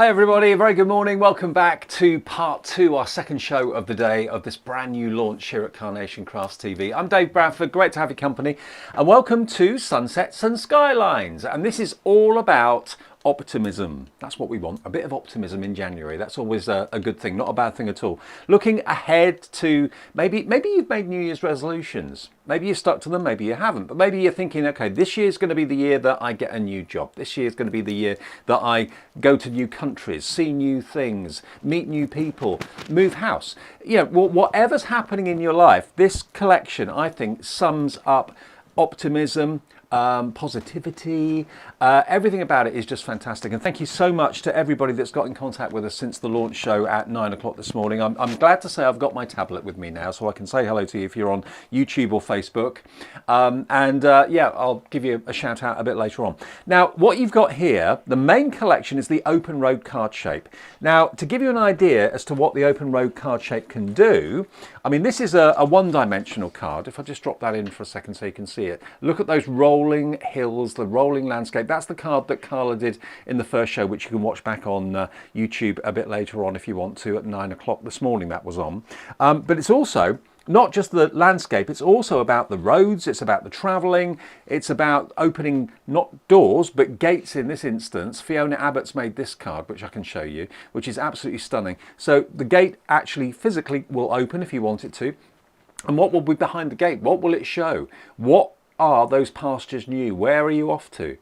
Hi everybody, a very good morning. Welcome back to part two, our second show of the day of this brand new launch here at Carnation Crafts TV. I'm Dave Bradford, great to have your company, and welcome to Sunsets and Skylines. And this is all about optimism. That's what we want, a bit of optimism in January. That's always a good thing, not a bad thing at all. Looking ahead to maybe you've made New Year's resolutions. Maybe you stuck to them, maybe you haven't, but maybe you're thinking, okay, this year's going to be the year that I get a new job. This year's going to be the year that I go to new countries, see new things, meet new people, move house. You know, whatever's happening in your life, this collection, I think, sums up optimism, positivity, everything about it is just fantastic. And thank you so much to everybody that's got in contact with us since the launch show at 9 o'clock this morning. I'm glad to say I've got my tablet with me now, so I can say hello to you if you're on YouTube or Facebook. Yeah, I'll give you a shout out a bit later on. Now, what you've got here, the main collection is the open road card shape. Now, to give you an idea as to what the open road card shape can do, I mean, this is a one-dimensional card. If I just drop that in for a second so you can see it. Look at those rolling hills, the rolling landscape. That's the card that Carla did in the first show, which you can watch back on YouTube a bit later on if you want to, at 9 o'clock this morning that was on. But it's also not just the landscape, it's also about the roads, it's about the travelling, it's about opening not doors but gates in this instance. Fiona Abbott's made this card, which I can show you, which is absolutely stunning. So the gate actually physically will open if you want it to. And what will be behind the gate? What will it show? What are those pastures new? Where are you off to?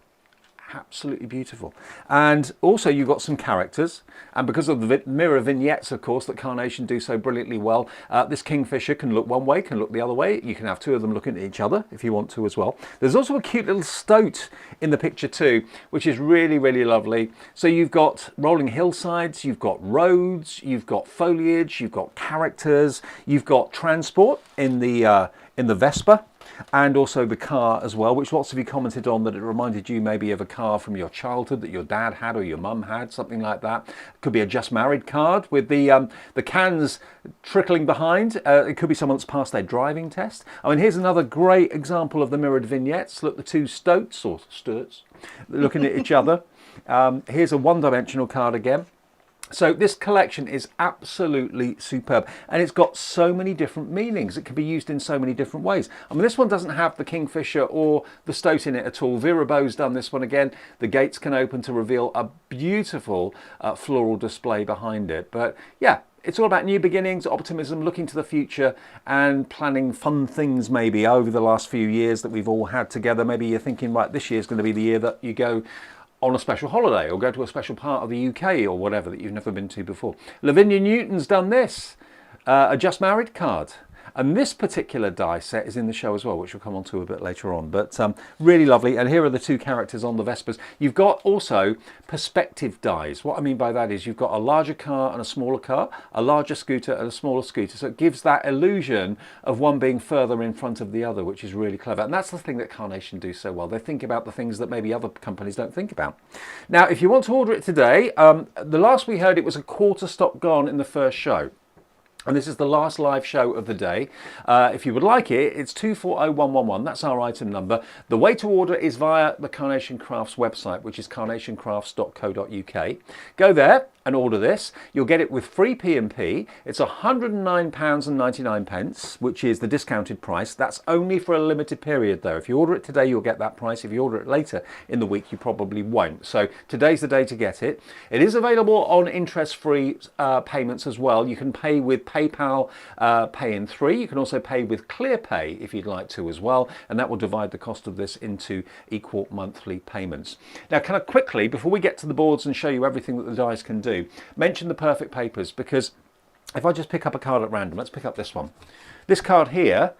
Absolutely beautiful. And also you've got some characters, and because of the mirror vignettes, of course, that Carnation do so brilliantly well, this kingfisher can look one way, can look the other way. You can have two of them looking at each other if you want to as well. There's also a cute little stoat in the picture too, which is really, really lovely. So you've got rolling hillsides, you've got roads, you've got foliage, you've got characters, you've got transport in the Vespa, and also the car as well, which lots of you commented on, that it reminded you maybe of a car from your childhood that your dad had or your mum had, something like that. It could be a just married card with the cans trickling behind. It could be someone that's passed their driving test. I mean, here's another great example of the mirrored vignettes. Look, the two stoats or sturts looking at each other. Here's a one-dimensional card again. So this collection is absolutely superb, and it's got so many different meanings. It can be used in so many different ways. I mean, this one doesn't have the kingfisher or the stoat in it at all. Vera Beau's done this one again. The gates can open to reveal a beautiful floral display behind it. But yeah, it's all about new beginnings, optimism, looking to the future and planning fun things maybe over the last few years that we've all had together. Maybe you're thinking, right, this year's going to be the year that you go on a special holiday or go to a special part of the UK or whatever that you've never been to before. Lavinia Newton's done this, a just married card. And this particular die set is in the show as well, which we'll come on to a bit later on. But really lovely. And here are the two characters on the Vespas. You've got also perspective dies. What I mean by that is you've got a larger car and a smaller car, a larger scooter and a smaller scooter. So it gives that illusion of one being further in front of the other, which is really clever. And that's the thing that Carnation do so well. They think about the things that maybe other companies don't think about. Now, if you want to order it today, the last we heard, it was a quarter stock gone in the first show. And this is the last live show of the day. If you would like it, it's 240111. That's our item number. The way to order is via the Carnation Crafts website, which is carnationcrafts.co.uk. Go there and order this. You'll get it with free P&P. It's £109.99, which is the discounted price. That's only for a limited period though. If you order it today, you'll get that price. If you order it later in the week, you probably won't. So today's the day to get it. It is available on interest-free payments as well. You can pay with PayPal Pay in 3. You can also pay with ClearPay if you'd like to as well, and that will divide the cost of this into equal monthly payments. Now, can I quickly, before we get to the boards and show you everything that the dies can do, mention the perfect papers, because if I just pick up a card at random, let's pick up this one. This card here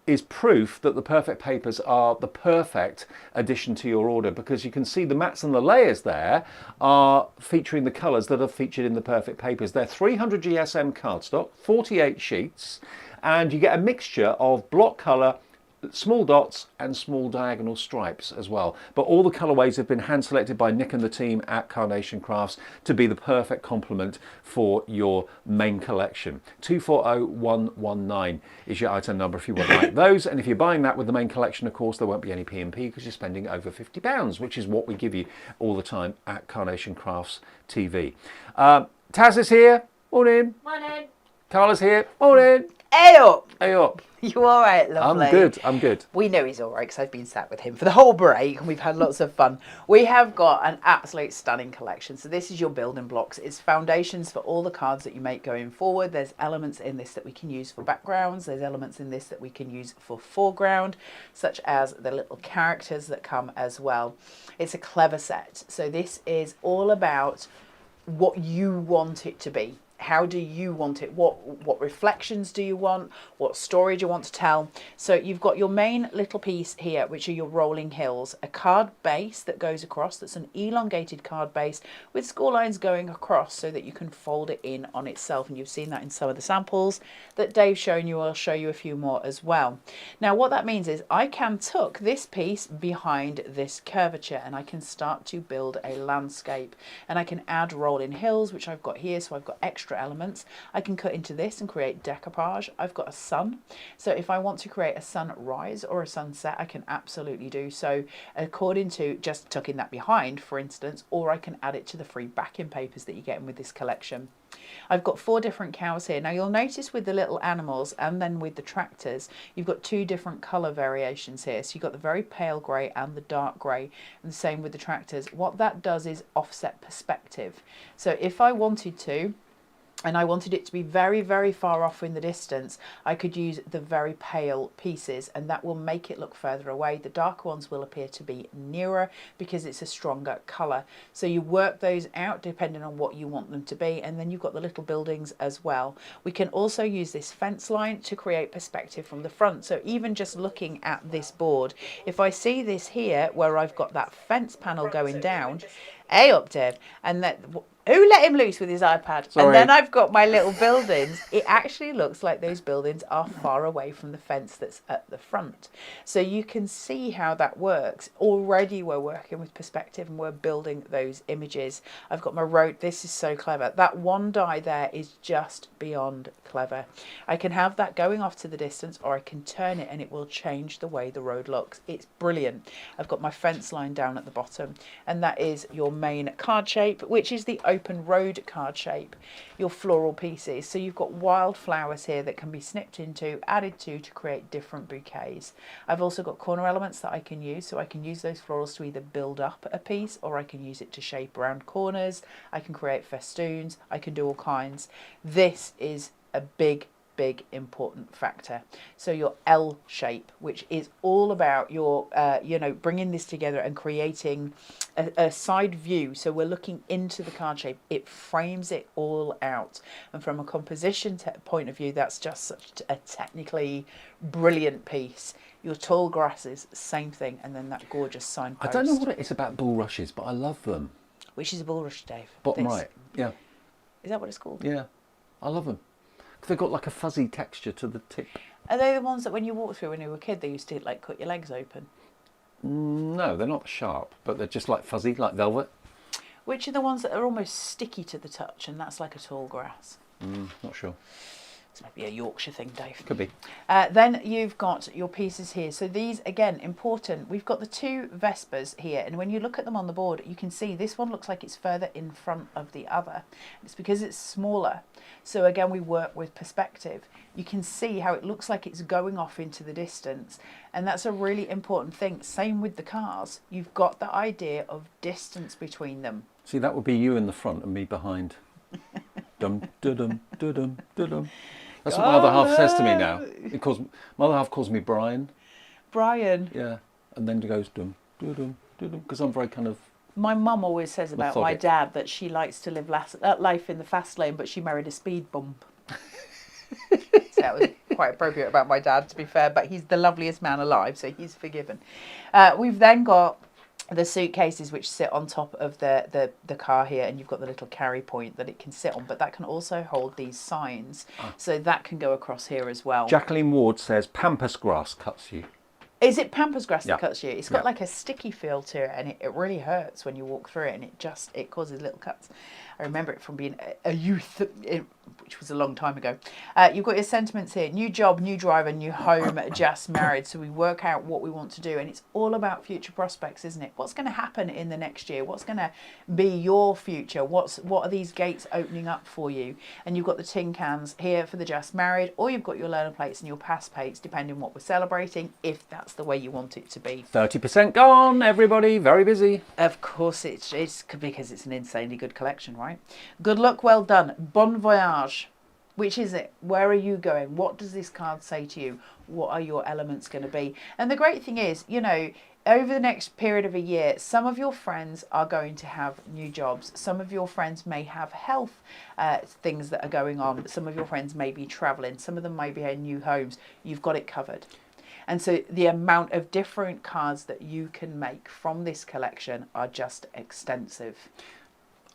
is proof that the perfect papers are the perfect addition to your order, because you can see the mats and the layers there are featuring the colours that are featured in the perfect papers. They're 300 GSM cardstock, 48 sheets, and you get a mixture of block colour, small dots and small diagonal stripes as well. But all the colourways have been hand selected by Nick and the team at Carnation Crafts to be the perfect complement for your main collection. 240119 is your item number if you would like those. And if you're buying that with the main collection, of course, there won't be any P&P because you're spending over £50, which is what we give you all the time at Carnation Crafts TV. Taz is here. Morning. Morning. Carla's here. Morning. Hey up. Hey up. You all right, lovely? I'm good. I'm good. We know he's all right because I've been sat with him for the whole break and we've had lots of fun. We have got an absolute stunning collection. So this is your building blocks. It's foundations for all the cards that you make going forward. There's elements in this that we can use for backgrounds. There's elements in this that we can use for foreground, such as the little characters that come as well. It's a clever set. So this is all about what you want it to be. How do you want it? What reflections do you want? What story do you want to tell? So you've got your main little piece here, which are your rolling hills, a card base that goes across. That's an elongated card base with score lines going across so that you can fold it in on itself. And you've seen that in some of the samples that Dave's shown you. I'll show you a few more as well. Now what that means is I can tuck this piece behind this curvature and I can start to build a landscape, and I can add rolling hills, which I've got here. So I've got extra elements. I can cut into this and create decoupage. I've got a sun, so if I want to create a sunrise or a sunset, I can absolutely do so according to just tucking that behind, for instance, or I can add it to the free backing papers that you get in with this collection. I've got 4 different cows here. Now you'll notice with the little animals and then with the tractors, you've got 2 different colour variations here. So you've got the very pale grey and the dark grey, and the same with the tractors. What that does is offset perspective. So if I wanted to, and I wanted it to be very, very far off in the distance, I could use the very pale pieces and that will make it look further away. The darker ones will appear to be nearer because it's a stronger colour. So you work those out depending on what you want them to be, and then you've got the little buildings as well. We can also use this fence line to create perspective from the front. So even just looking at this board, if I see this here where I've got that fence panel going down, hey up Dave, and that... Who let him loose with his iPad? Sorry. And then I've got my little buildings. It actually looks like those buildings are far away from the fence that's at the front. So you can see how that works. Already we're working with perspective and we're building those images. I've got my road. This is so clever. That one die there is just beyond clever. I can have that going off to the distance, or I can turn it and it will change the way the road looks. It's brilliant. I've got my fence line down at the bottom, and that is your main card shape, which is the open road card shape, your floral pieces. So you've got wildflowers here that can be snipped into, added to create different bouquets. I've also got corner elements that I can use, so I can use those florals to either build up a piece or I can use it to shape around corners. I can create festoons, I can do all kinds. This is a big important factor. So your L shape, which is all about your bringing this together and creating a side view. So we're looking into the card shape. It frames it all out, and from a composition point of view, that's just such a technically brilliant piece. Your tall grasses, same thing, and then that gorgeous signpost. I don't know what it is about bulrushes, but I love them. Which is a bulrush, Dave? Bottom right, yeah. Is that what it's called? Yeah, I love them. They've got like a fuzzy texture to the tip. Are they the ones that when you walked through when you were a kid, they used to like cut your legs open? No, they're not sharp, but they're just like fuzzy, like velvet. Which are the ones that are almost sticky to the touch, and that's like a tall grass? Not sure. It's maybe a Yorkshire thing, Dave. Could be. Then you've got your pieces here. So these, again, important. We've got the 2 Vespers here, and when you look at them on the board, you can see this one looks like it's further in front of the other. It's because it's smaller. So again, we work with perspective. You can see how it looks like it's going off into the distance, and that's a really important thing. Same with the cars. You've got the idea of distance between them. See, that would be you in the front and me behind. Dum dum dum dum dum. That's what my other half says to me now. My other half calls me Brian. Brian. Yeah, and then goes dum dum dum dum, because I'm very kind of. My mum always says about my dad that she likes to live life in the fast lane, but she married a speed bump. So that was quite appropriate about my dad, to be fair, but he's the loveliest man alive, so he's forgiven. We've then got the suitcases which sit on top of the car here, and you've got the little carry point that it can sit on, but that can also hold these signs, so that can go across here as well. Jacqueline Ward says pampas grass cuts you. Is it pampas grass Yeah. that cuts you? It's got Yeah. like a sticky feel to it, and it really hurts when you walk through it, and it causes little cuts. I remember it from being a youth, which was a long time ago. You've got your sentiments here: new job, new driver, new home, just married. So we work out what we want to do, and it's all about future prospects, isn't it? What's going to happen in the next year? What's going to be your future? What are these gates opening up for you? And you've got the tin cans here for the just married, or you've got your learner plates and your pass plates, depending on what we're celebrating, if that's the way you want it to be. 30% gone, everybody, very busy. Of course, it's because it's an insanely good collection, right? Good luck, well done. Bon voyage. Which is it? Where are you going? What does this card say to you? What are your elements going to be? And the great thing is, you know, over the next period of a year, some of your friends are going to have new jobs. Some of your friends may have health things that are going on. Some of your friends may be traveling. Some of them may be in new homes. You've got it covered. And so the amount of different cards that you can make from this collection are just extensive.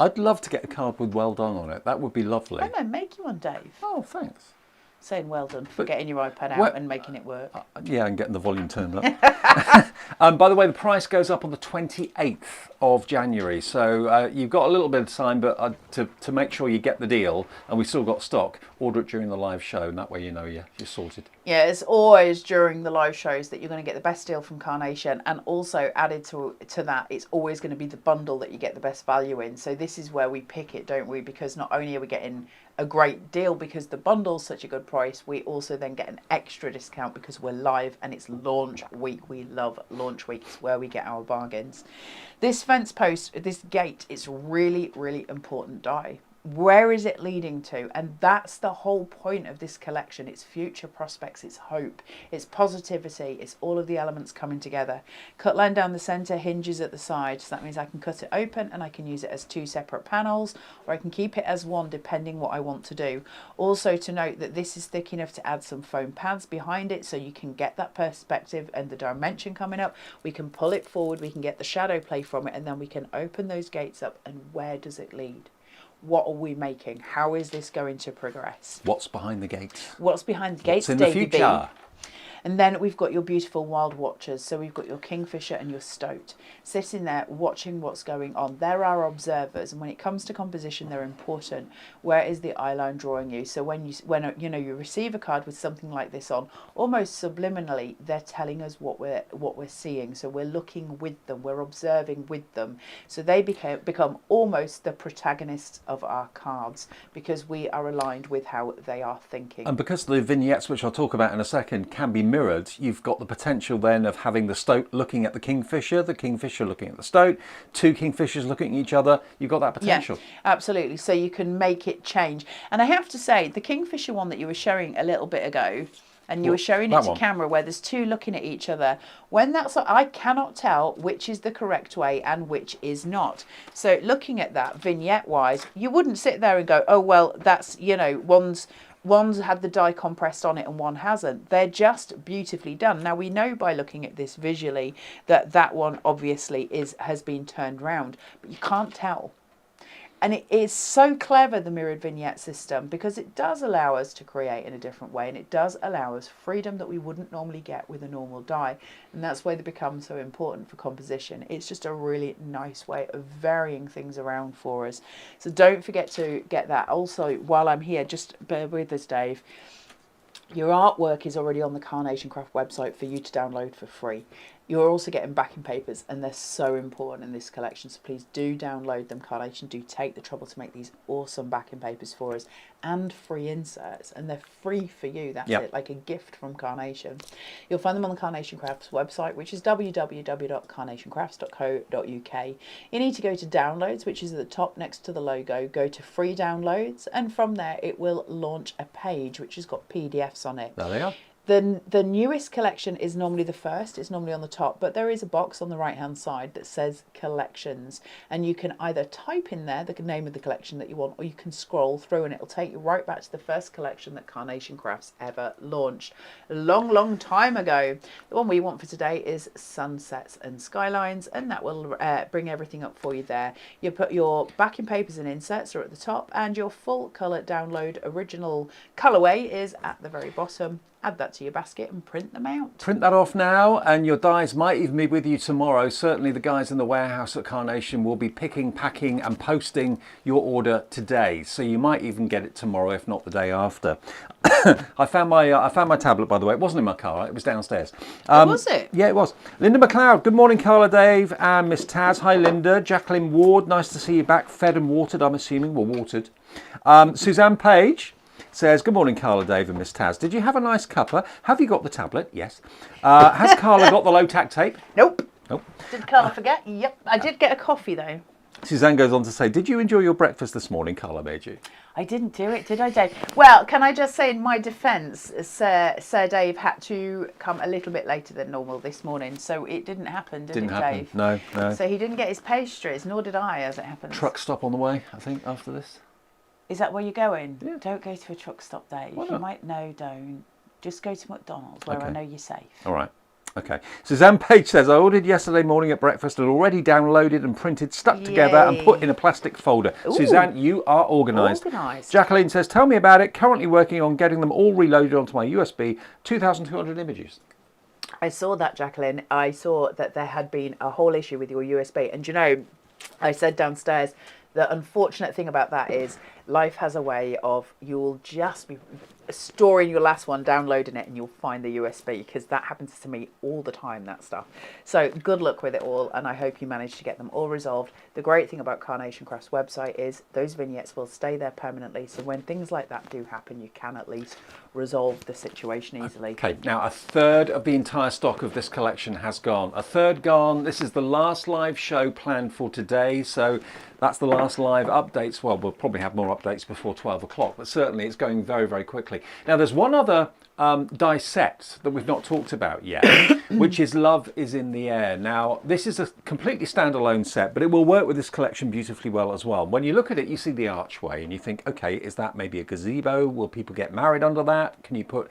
I'd love to get a card with well done on it. That would be lovely. I know, make you one, Dave. Oh, thanks. Saying well done for getting your iPad out and making it work. Yeah, and getting the volume turned up. By the way, the price goes up on the 28th of January. So you've got a little bit of time, but to make sure you get the deal, and we've still got stock, order it during the live show, and that way you know you're sorted. Yeah, it's always during the live shows that you're going to get the best deal from Carnation, and also added to that, it's always going to be the bundle that you get the best value in. So this is where we pick it, don't we? Because not only are we getting a great deal because the bundle's such a good price, we also then get an extra discount because we're live and it's launch week. We love launch week. It's where we get our bargains. This fence post, this gate, it's really, really important die. Where is it leading to? And that's the whole point of this collection. It's future prospects, it's hope, it's positivity, it's all of the elements coming together. Cut line down the centre, hinges at the side. So that means I can cut it open and I can use it as two separate panels, or I can keep it as one depending what I want to do. Also to note that this is thick enough to add some foam pads behind it so you can get that perspective and the dimension coming up. We can pull it forward, we can get the shadow play from it, and then we can open those gates up. And where does it lead? What are we making? How is this going to progress? What's behind the gate? What's behind the gates, What's in the Davey B? future? And then we've got your beautiful wild watchers. So we've got your kingfisher and your stoat sitting there watching what's going on. They're our observers, and when it comes to composition, they're important. Where is the eye line drawing you? So when you receive a card with something like this on, almost subliminally, they're telling us what we're seeing. So we're looking with them, we're observing with them. So they become almost the protagonists of our cards because we are aligned with how they are thinking. And because the vignettes, which I'll talk about in a second, can be mirrored, you've got the potential then of having the stoat looking at the kingfisher looking at the stoat, two kingfishers looking at each other. You've got that potential. Yeah, absolutely. So you can make it change. And I have to say, the kingfisher one that you were showing a little bit ago, and you were showing it to camera where there's two looking at each other. When that's, I cannot tell which is the correct way and which is not. So looking at that vignette wise, you wouldn't sit there and go, oh, well, that's, one's had the die compressed on it and one hasn't. They're just beautifully done. Now we know by looking at this visually that one obviously has been turned round, but you can't tell. And it is so clever, the mirrored vignette system, because it does allow us to create in a different way, and it does allow us freedom that we wouldn't normally get with a normal die. And that's why they become so important for composition. It's just a really nice way of varying things around for us. So don't forget to get that. Also, while I'm here, just bear with us, Dave. Your artwork is already on the Carnation Craft website for you to download for free. You're also getting backing papers, and they're so important in this collection, so please do download them. Carnation do take the trouble to make these awesome backing papers for us, and free inserts, and they're free for you. That's it, like a gift from Carnation. You'll find them on the Carnation Crafts website, which is www.carnationcrafts.co.uk. You need to go to downloads, which is at the top next to the logo. Go to free downloads, and from there it will launch a page which has got PDFs on it. There they are. The newest collection is normally the first, it's normally on the top, but there is a box on the right hand side that says collections, and you can either type in there the name of the collection that you want, or you can scroll through and it'll take you right back to the first collection that Carnation Crafts ever launched a long time ago. The one we want for today is Sunsets and Skylines, and that will bring everything up for you there. You put your backing papers and inserts are at the top, and your full colour download original colourway is at the very bottom. add that to your basket and print them out. Print that off now, and your dies might even be with you tomorrow. Certainly the guys in the warehouse at Carnation will be picking, packing and posting your order today. So you might even get it tomorrow, if not the day after. I found my tablet, by the way. It wasn't in my car, it was downstairs. Was it? Yeah, it was. Linda McLeod, good morning, Carla, Dave and Miss Taz. Hi, Linda. Jacqueline Ward, nice to see you back. Fed and watered, I'm assuming. Well, watered. Suzanne Page says, good morning, Carla, Dave and Miss Taz. Did you have a nice cuppa? Have you got the tablet? Yes. Has Carla got the low-tack tape? Nope. Nope. Did Carla forget? Yep. I did get a coffee, though. Suzanne goes on to say, did you enjoy your breakfast this morning? Carla made you. I didn't do it, did I, Dave? Well, can I just say in my defence, Sir Dave had to come a little bit later than normal this morning, so it didn't happen, did it, Dave? No. So he didn't get his pastries, nor did I, as it happens. Truck stop on the way, I think, after this. Is that where you're going? Yeah. Don't go to a truck stop, Dave. Why not? You might know, don't. Just go to McDonald's, where I know you're safe. All right. Okay. Suzanne Page says, I ordered yesterday morning at breakfast and already downloaded and printed, stuck together and put in a plastic folder. Ooh. Suzanne, you are organised. Organised. Jacqueline says, tell me about it. Currently working on getting them all reloaded onto my USB. 2,200 images. I saw that, Jacqueline. I saw that there had been a whole issue with your USB. And you know, I said downstairs, the unfortunate thing about that is life has a way of you'll just be storing your last one, downloading it, and you'll find the USB, because that happens to me all the time, that stuff. So good luck with it all, and I hope you manage to get them all resolved. The great thing about Carnation Craft's website is those vignettes will stay there permanently, so when things like that do happen, you can at least resolve the situation easily. Okay, now a third of the entire stock of this collection has gone. A third gone. This is the last live show planned for today, so that's the last live updates. Well, we'll probably have more updates before 12 o'clock, but certainly it's going very, very quickly. Now, there's one other die set that we've not talked about yet, which is Love is in the Air. Now, this is a completely standalone set, but it will work with this collection beautifully well as well. When you look at it, you see the archway and you think, okay, is that maybe a gazebo? Will people get married under that? Can you put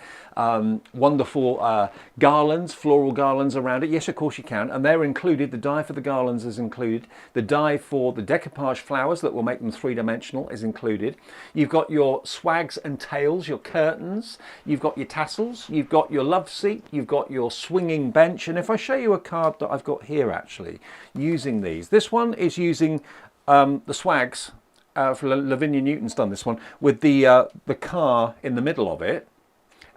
wonderful garlands, floral garlands around it? Yes, of course you can. And they're included. The die for the garlands is included. The die for the decoupage flowers that will make them three-dimensional is included. You've got your swags and tails, your curtains. You've got your tassels. You've got your love seat. You've got your swinging bench. And if I show you a card that I've got here, actually, using these. This one is using the swags. For Lavinia Newton's done this one with the car in the middle of it.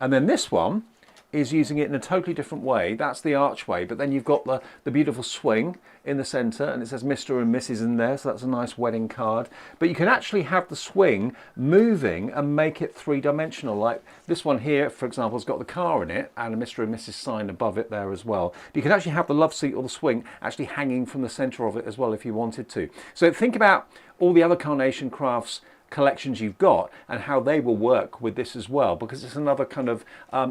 And then this one is using it in a totally different way. That's the archway, but then you've got the beautiful swing in the centre, and it says Mr. and Mrs. in there, so that's a nice wedding card. But you can actually have the swing moving and make it three-dimensional. Like this one here, for example, has got the car in it and a Mr. and Mrs. sign above it there as well. But you can actually have the love seat or the swing actually hanging from the centre of it as well if you wanted to. So think about all the other Carnation Crafts collections you've got and how they will work with this as well, because it's another kind of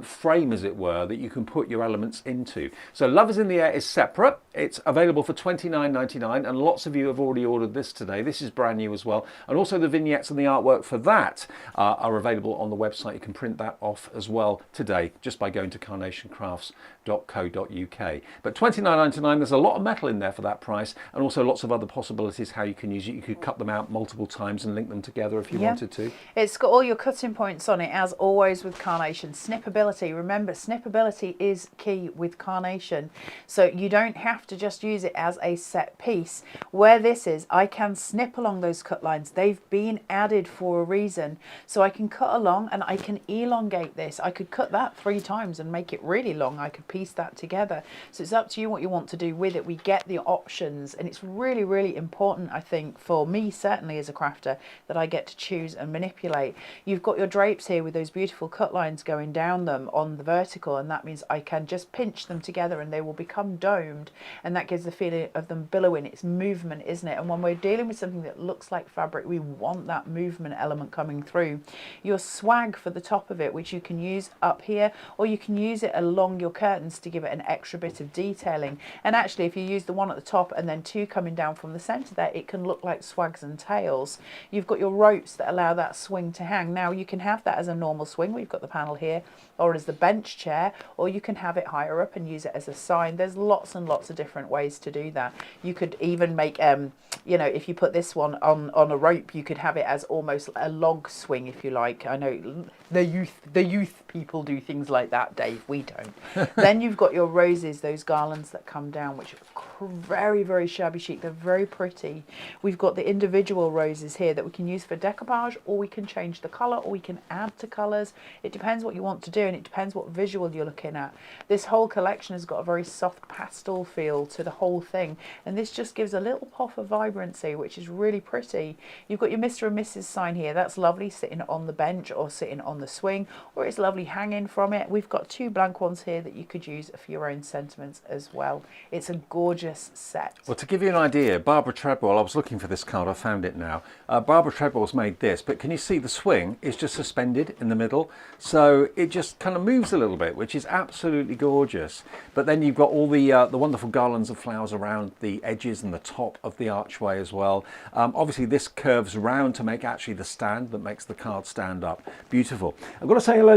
frame, as it were, that you can put your elements into. So Love is in the Air is separate. It's available for $29.99, and lots of you have already ordered this today. This is brand new as well, and also the vignettes and the artwork for that are available on the website. You can print that off as well today just by going to carnationcrafts.co.uk. But $29.99, there's a lot of metal in there for that price, and also lots of other possibilities how you can use it. You could cut them out multiple times and link them together if you wanted to. It's got all your cutting points on it, as always with Carnation. Snippability, remember, snippability is key with Carnation, so you don't have to just use it as a set piece. Where this is, I can snip along those cut lines. They've been added for a reason, so I can cut along and I can elongate this. I could cut that 3 times and make it really long. I could piece that together, so it's up to you what you want to do with it. We get the options, and it's really, really important, I think, for me certainly as a crafter, that I get to choose and manipulate. You've got your drapes here with those beautiful cut lines going down them on the vertical, and that means I can just pinch them together and they will become domed, and that gives the feeling of them billowing. It's movement, isn't it? And when we're dealing with something that looks like fabric, we want that movement element coming through. Your swag for the top of it, which you can use up here, or you can use it along your curtains to give it an extra bit of detailing. And actually, if you use the one at the top and then 2 coming down from the centre there, it can look like swags and tails. You've got your ropes that allow that swing to hang. Now you can have that as a normal swing, we've got the panel here, or as the bench chair, or you can have it higher up and use it as a sign. There's lots and lots of different ways to do that. You could even make, you know, if you put this one on a rope, you could have it as almost a log swing, if you like. I know the youth people do things like that, Dave. We don't. Then you've got your roses, those garlands that come down, which are very, very shabby chic. They're very pretty. We've got the individual roses here that we can use for decoupage, or we can change the colour, or we can add to colours. It depends what you want to do, and it depends what visual you're looking at. This whole collection has got a very soft pastel feel to the whole thing, and this just gives a little pop of vibrancy, which is really pretty. You've got your Mr. and Mrs. sign here. That's lovely sitting on the bench or sitting on the swing, or it's lovely hanging from it. We've got 2 blank ones here that you could use for your own sentiments as well. It's a gorgeous set. Well, to give you an idea, Barbara Treadwell, I was looking for this card, I found it now. Barbara Treadwell's made this, but can you see the swing is just suspended in the middle? So it just kind of moves a little bit, which is absolutely gorgeous. But then you've got all the wonderful garlands of flowers around the edges and the top of the archway as well. Obviously this curves round to make actually the stand that makes the card stand up. Beautiful. I've got to say hello,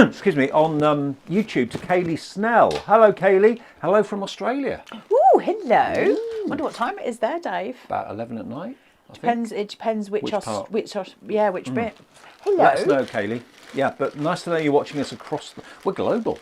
excuse me, on YouTube to Kaylee Snell. Hello Kaylee, hello from Australia. Ooh, hello. Wonder what time it is there, Dave. About 11 at night. It depends which bit. Hello. Let us know, Kaylee. Yeah, but nice to know you're watching us across. We're global.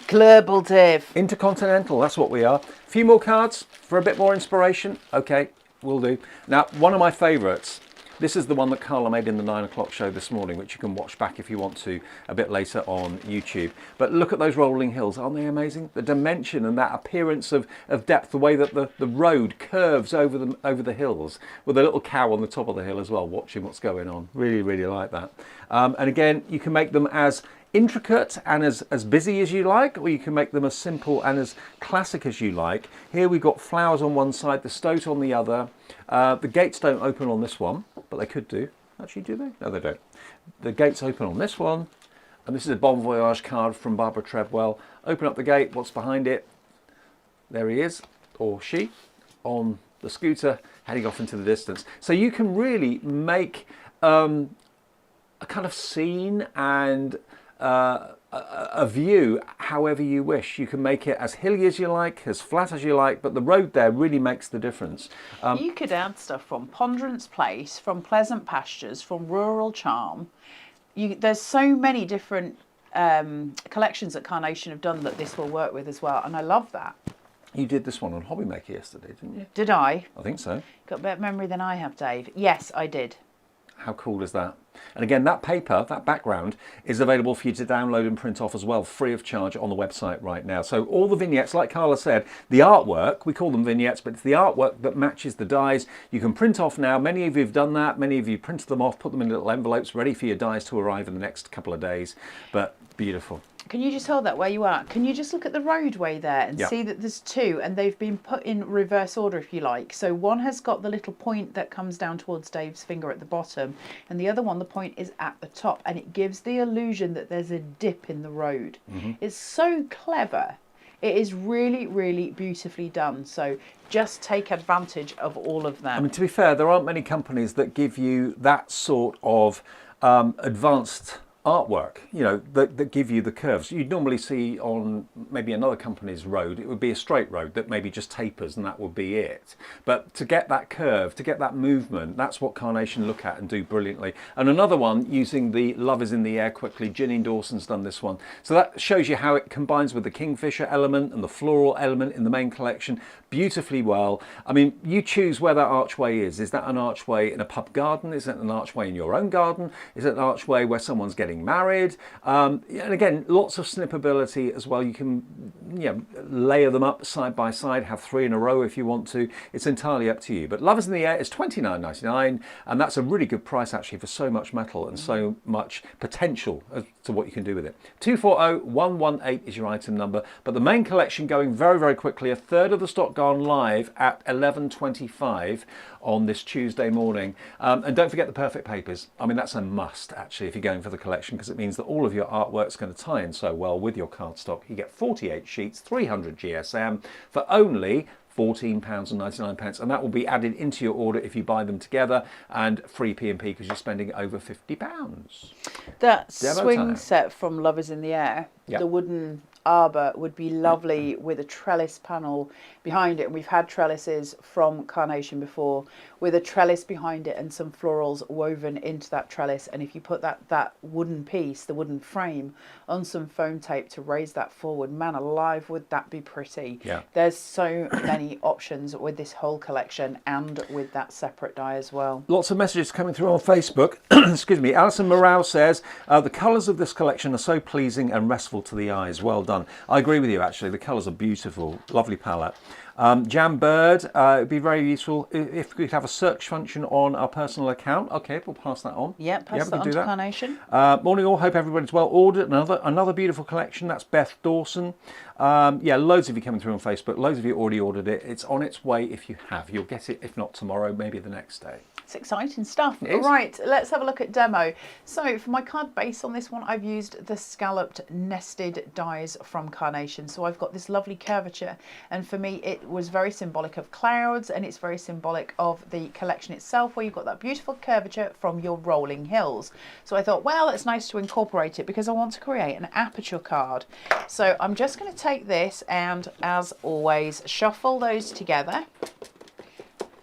Global, Dave. Intercontinental, that's what we are. A few more cards for a bit more inspiration. Okay, will do. Now, one of my favourites. This is the one that Carla made in the 9 o'clock show this morning, which you can watch back if you want to a bit later on YouTube. But look at those rolling hills, aren't they amazing? The dimension and that appearance of depth, the way that the road curves over the hills, with a little cow on the top of the hill as well, watching what's going on. Really, really like that. And again, you can make them as intricate and as busy as you like, or you can make them as simple and as classic as you like. Here we've got flowers on one side, the stoat on the other. The gates don't open on this one, but they could do. Actually, do they? No, they don't. The gates open on this one, and this is a Bon Voyage card from Barbara Treadwell. Open up the gate, what's behind it? There he is, or she, on the scooter, heading off into the distance. So you can really make a kind of scene and a view however you wish. You can make it as hilly as you like, as flat as you like, but the road there really makes the difference. You could add stuff from Ponderance Place, from Pleasant Pastures, from Rural Charm. There's so many different collections that Carnation have done that this will work with as well, and I love that. You did this one on Hobby Maker yesterday, didn't you? Did I? I think so. Got a better memory than I have, Dave. Yes, I did. How cool is that? And again, that paper, that background, is available for you to download and print off as well, free of charge on the website right now. So all the vignettes, like Carla said, the artwork, we call them vignettes, but it's the artwork that matches the dies. You can print off now. Many of you have done that. Many of you printed them off, put them in little envelopes, ready for your dies to arrive in the next couple of days. But beautiful. Can you just hold that where you are? Can you just look at the roadway there and see that there's 2, and they've been put in reverse order, if you like. So one has got the little point that comes down towards Dave's finger at the bottom, and the other one, the point is at the top, and it gives the illusion that there's a dip in the road. It's so clever. It is really, really beautifully done. So just take advantage of all of them. I mean, to be fair, there aren't many companies that give you that sort of advanced artwork, you know, that give you the curves. You'd normally see on maybe another company's road, it would be a straight road that maybe just tapers and that would be it. But to get that curve, to get that movement, that's what Carnation look at and do brilliantly. And another one using the Love is in the Air quickly, Ginny Dawson's done this one. So that shows you how it combines with the Kingfisher element and the floral element in the main collection beautifully well. I mean, you choose where that archway is. Is that an archway in a pub garden? Is it an archway in your own garden? Is it an archway where someone's getting married? And again, lots of snippability as well. You can layer them up side by side, have 3 in a row if you want to. It's entirely up to you. But Love is in the Air is $29.99, and that's a really good price actually for so much metal and so much potential as to what you can do with it. 240118 is your item number, but the main collection going very, very quickly. A third of the stock gone live at 11:25 on this Tuesday morning. And don't forget the perfect papers. I mean, that's a must actually if you're going for the collection, because it means that all of your artwork's going to tie in so well with your cardstock. You get 48 sheets, 300 GSM for only £14.99, and that will be added into your order if you buy them together, and free P&P because you're spending over £50. That Demo swing time. set from Love is in the Air, Yep. the wooden arbor would be lovely with a trellis panel behind it. And we've had trellises from Carnation before with a trellis behind it and some florals woven into that trellis. And if you put that wooden piece, the wooden frame, on some foam tape to raise that forward, man alive, would that be pretty. Yeah. There's so many options with this whole collection and with that separate die as well. Lots of messages coming through on Facebook. Excuse me. Alison Morale says, the colours of this collection are so pleasing and restful to the eyes. Well done. I agree with you, actually. The colours are beautiful. Lovely palette. Jam Bird, it'd be very useful if we could have a search function on our personal account. Okay, we'll pass that on. Yeah, pass that on to Carnation. Morning all, hope everybody's well ordered. Another beautiful collection. That's Beth Dawson. Yeah, loads of you coming through on Facebook. Loads of you already ordered it. It's on its way if you have. You'll get it, if not tomorrow, maybe the next day. It's exciting stuff. It is. Right, let's have a look at demo. So for my card base on this one, I've used the scalloped nested dies from Carnation. So I've got this lovely curvature, and for me it was very symbolic of clouds, and it's very symbolic of the collection itself, where you've got that beautiful curvature from your rolling hills. So I thought, well, it's nice to incorporate it because I want to create an aperture card. So I'm just going to take this and, as always, shuffle those together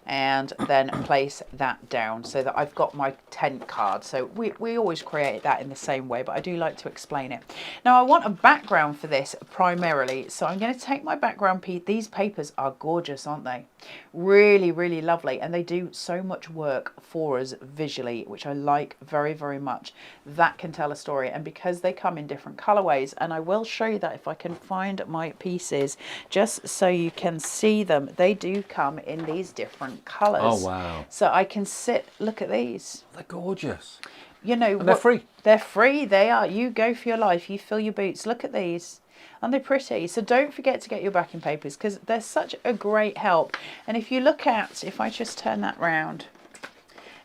and then place that down so that I've got my tent card. So we always create that in the same way, but I do like to explain it. Now I want a background for this primarily, so I'm going to take my background piece. These papers are gorgeous, aren't they? Really, really lovely, and they do so much work for us visually, which I like very, very much. That can tell a story, and because they come in different colorways, and I will show you that if I can find my pieces just so you can see them, they do come in these different colors. Oh wow. So I can sit, look at these. They're gorgeous. You know, And they're free. They're free, they are. You go for your life, you fill your boots. Look at these. Aren't they pretty? So don't forget to get your backing papers because they're such a great help. And if you look at, if I just turn that round,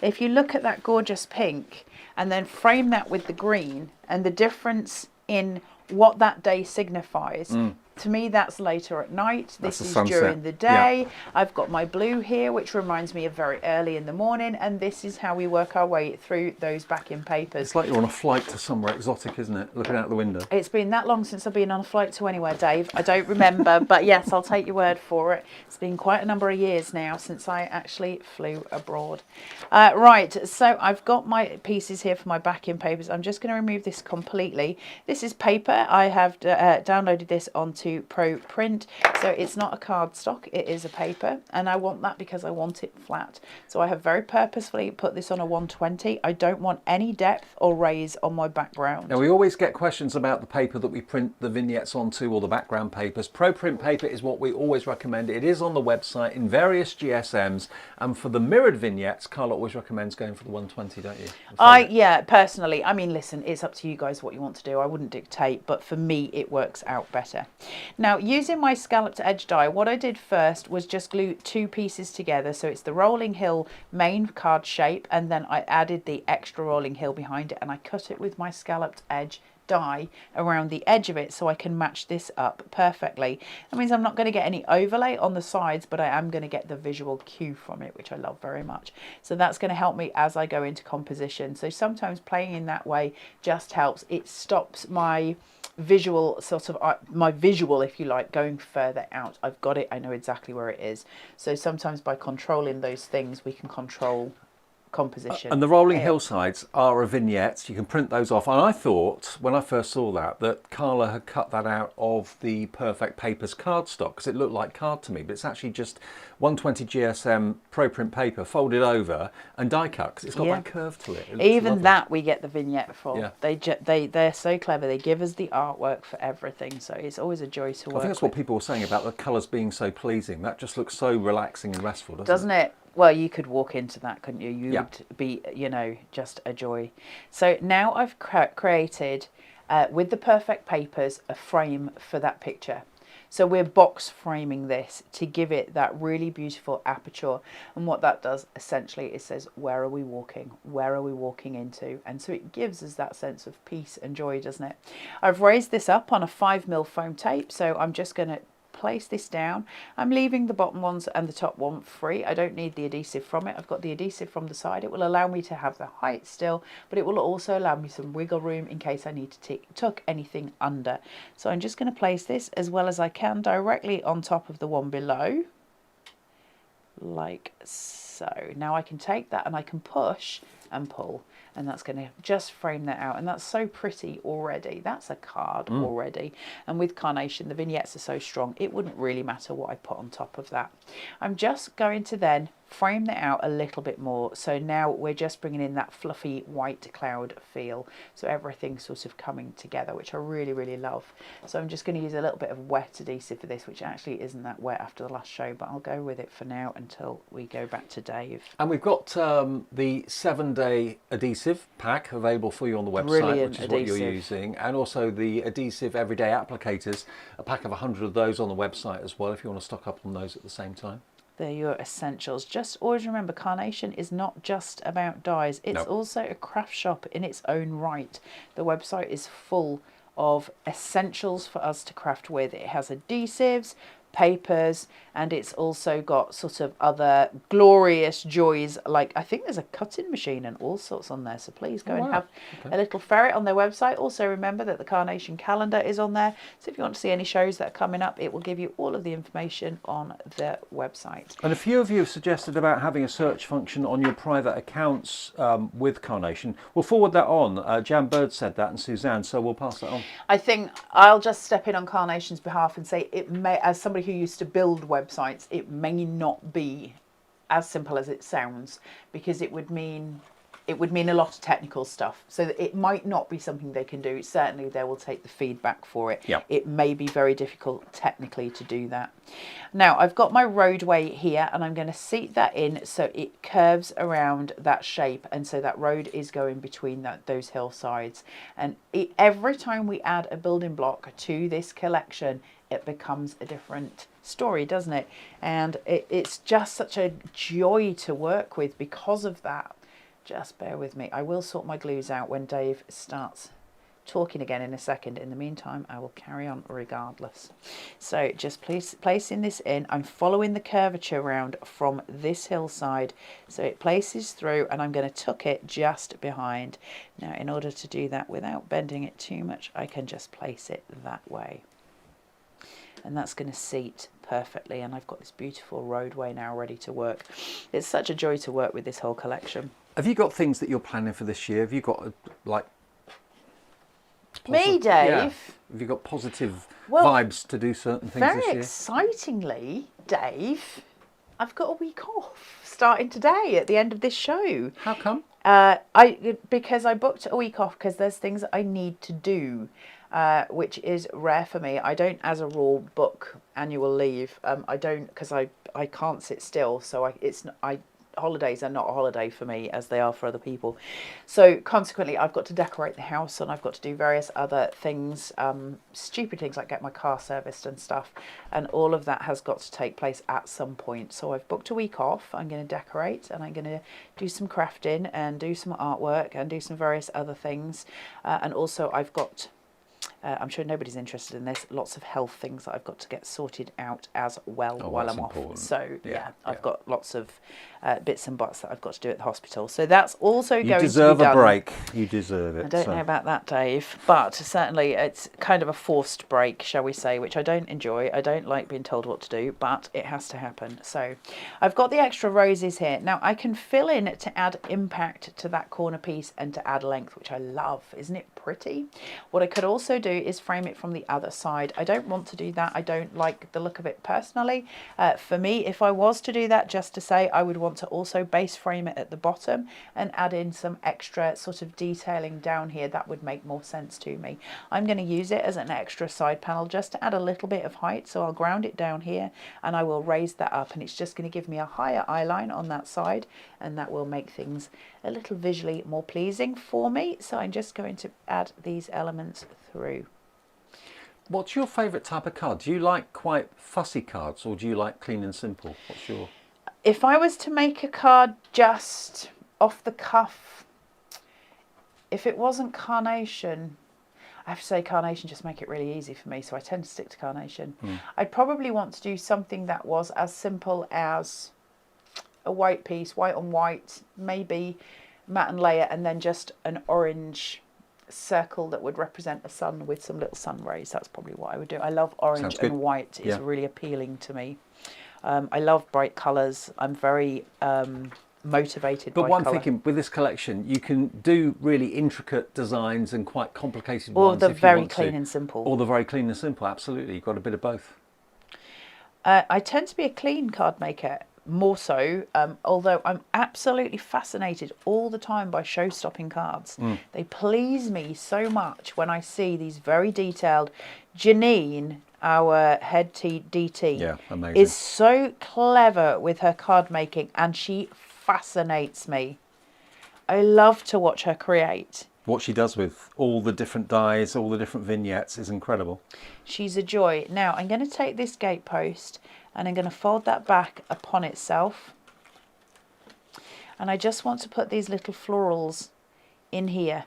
if you look at that gorgeous pink and then frame that with the green and the difference in what that day signifies, to me that's later at night. This is during the day. Yeah. I've got my blue here, which reminds me of very early in the morning, and this is how we work our way through those backing papers. It's like you're on a flight to somewhere exotic, isn't it? Looking out the window. It's been that long since I've been on a flight to anywhere, Dave. I don't remember, but yes, I'll take your word for it. It's been quite a number of years now since I actually flew abroad. Right, so I've got my pieces here for my backing papers. I'm just going to remove this completely. This is paper. I have downloaded this onto Pro Print, so it's not a cardstock, it is a paper, and I want that because I want it flat. So I have very purposefully put this on a 120. I don't want any depth or raise on my background. Now we always get questions about the paper that we print the vignettes onto or the background papers. Pro Print paper is what we always recommend. It is on the website in various GSMs, and for the mirrored vignettes, Carla always recommends going for the 120, don't you? Yeah, personally, I mean, listen, it's up to you guys what you want to do. I wouldn't dictate, but for me it works out better. Now, using my scalloped edge die, what I did first was just glue two pieces together. So it's the rolling hill main card shape, and then I added the extra rolling hill behind it, and I cut it with my scalloped edge die around the edge of it so I can match this up perfectly. That means I'm not going to get any overlay on the sides, but I am going to get the visual cue from it, which I love very much. So that's going to help me as I go into composition. So sometimes playing in that way just helps. It stops my visual my visual, if you like, going further out. I've got it, I know exactly where it is. So sometimes by controlling those things we can control composition. And the rolling hillsides are a vignette. You can print those off. And I thought, when I first saw that Carla had cut that out of the Perfect Papers cardstock because it looked like card to me, but it's actually just 120 GSM Pro Print paper folded over and die cut because it's got that curve to it. Even lovely. That we get the vignette for. Yeah. They're so clever. They give us the artwork for everything, so it's always a joy to work. I think that's what people were saying about the colours being so pleasing. That just looks so relaxing and restful, doesn't it? Well, you could walk into that, couldn't you? You would be, you know, just a joy. So now I've created, with the Perfect Papers, a frame for that picture. So we're box framing this to give it that really beautiful aperture. And what that does, essentially, it says, where are we walking? Where are we walking into? And so it gives us that sense of peace and joy, doesn't it? I've raised this up on a 5mm foam tape, so I'm just going to place this down. I'm leaving the bottom ones and the top one free. I don't need the adhesive from it. I've got the adhesive from the side. It will allow me to have the height still, but it will also allow me some wiggle room in case I need to tuck anything under. So I'm just going to place this as well as I can directly on top of the one below, like so. Now I can take that and I can push and pull, and that's going to just frame that out, and that's so pretty already. That's a card already. And with Carnation, the vignettes are so strong, it wouldn't really matter what I put on top of that. I'm just going to then frame that out a little bit more. So now we're just bringing in that fluffy white cloud feel, so everything's sort of coming together, which I really, really love. So I'm just going to use a little bit of wet adhesive for this, which actually isn't that wet after the last show, but I'll go with it for now until we go back to Dave. And we've got the 7-day adhesive pack available for you on the website, Brilliant which is adhesive. what you're using, and also the adhesive everyday applicators, a pack of 100 of those on the website as well if you want to stock up on those at the same time. They're your essentials. Just always remember, Carnation is not just about dyes. It's also a craft shop in its own right. The website is full of essentials for us to craft with. It has adhesives, papers, and it's also got sort of other glorious joys, like I think there's a cutting machine and all sorts on there, so please go and have a little ferret on their website. Also remember that the Carnation calendar is on there, so if you want to see any shows that are coming up, it will give you all of the information on the website. And a few of you have suggested about having a search function on your private accounts with Carnation. We'll forward that on. Jan Bird said that and Suzanne, so we'll pass that on. I think I'll just step in on Carnation's behalf and say it may, as somebody who used to build websites, it may not be as simple as it sounds, because it would mean a lot of technical stuff. So that it might not be something they can do. Certainly they will take the feedback for it. Yep. It may be very difficult technically to do that. Now I've got my roadway here, and I'm going to seat that in so it curves around that shape, and so that road is going between those hillsides. And every time we add a building block to this collection, it becomes a different story, doesn't it? And it's just such a joy to work with because of that. Just bear with me. I will sort my glues out when Dave starts talking again in a second. In the meantime, I will carry on regardless. So just placing this in. I'm following the curvature around from this hillside, so it places through, and I'm going to tuck it just behind. Now, in order to do that without bending it too much, I can just place it that way. And that's going to seat perfectly, and I've got this beautiful roadway now ready to work. It's such a joy to work with this whole collection. Have you got things that you're planning for this year? Have you got like me, Dave? Yeah. Have you got positive vibes to do certain things this year? Very excitingly, Dave, I've got a week off starting today at the end of this show. How come? Because I booked a week off because there's things that I need to do. Which is rare for me. I don't, as a rule, book annual leave. I don't, because I can't sit still. So holidays are not a holiday for me as they are for other people. So consequently, I've got to decorate the house, and I've got to do various other things, stupid things like get my car serviced and stuff. And all of that has got to take place at some point. So I've booked a week off. I'm going to decorate, and I'm going to do some crafting and do some artwork and do some various other things. And also I've got... I'm sure nobody's interested in this. Lots of health things that I've got to get sorted out as well while I'm important. off. So I've got lots of bits and bobs that I've got to do at the hospital. So that's also going to be done. You deserve a break. You deserve it. I don't know about that, Dave, but certainly it's kind of a forced break, shall we say, which I don't enjoy. I don't like being told what to do, but it has to happen. So I've got the extra roses here. Now I can fill in to add impact to that corner piece and to add length, which I love. Isn't it pretty? What I could also do is frame it from the other side. I don't want to do that. I don't like the look of it personally. For me, if I was to do that, just to say, I would want to also base frame it at the bottom and add in some extra sort of detailing down here. That would make more sense to me. I'm going to use it as an extra side panel just to add a little bit of height. So I'll ground it down here and I will raise that up, and it's just going to give me a higher eye line on that side, and that will make things a little visually more pleasing for me. So I'm just going to add these elements through. What's your favourite type of card? Do you like quite fussy cards, or do you like clean and simple? What's your... If I was to make a card just off the cuff, if it wasn't Carnation, I have to say Carnation just make it really easy for me, so I tend to stick to Carnation. I'd probably want to do something that was as simple as a white piece, white on white, maybe matte and layer, and then just an orange circle that would represent a sun with some little sun rays. That's probably what I would do. I love orange and white. It's really appealing to me. I love bright colours. I'm very motivated by colour. But one thinking with this collection, you can do really intricate designs and quite complicated ones. Or the very clean and simple. Or the very clean and simple, absolutely. You've got a bit of both. I tend to be a clean card maker, more so, although I'm absolutely fascinated all the time by show-stopping cards. They please me so much when I see these very detailed. Janine, our head DT, amazing. Is so clever with her card making, and she fascinates me. I love to watch her create. What she does with all the different dies, all the different vignettes is incredible. She's a joy. Now I'm going to take this gatepost and I'm going to fold that back upon itself. And I just want to put these little florals in here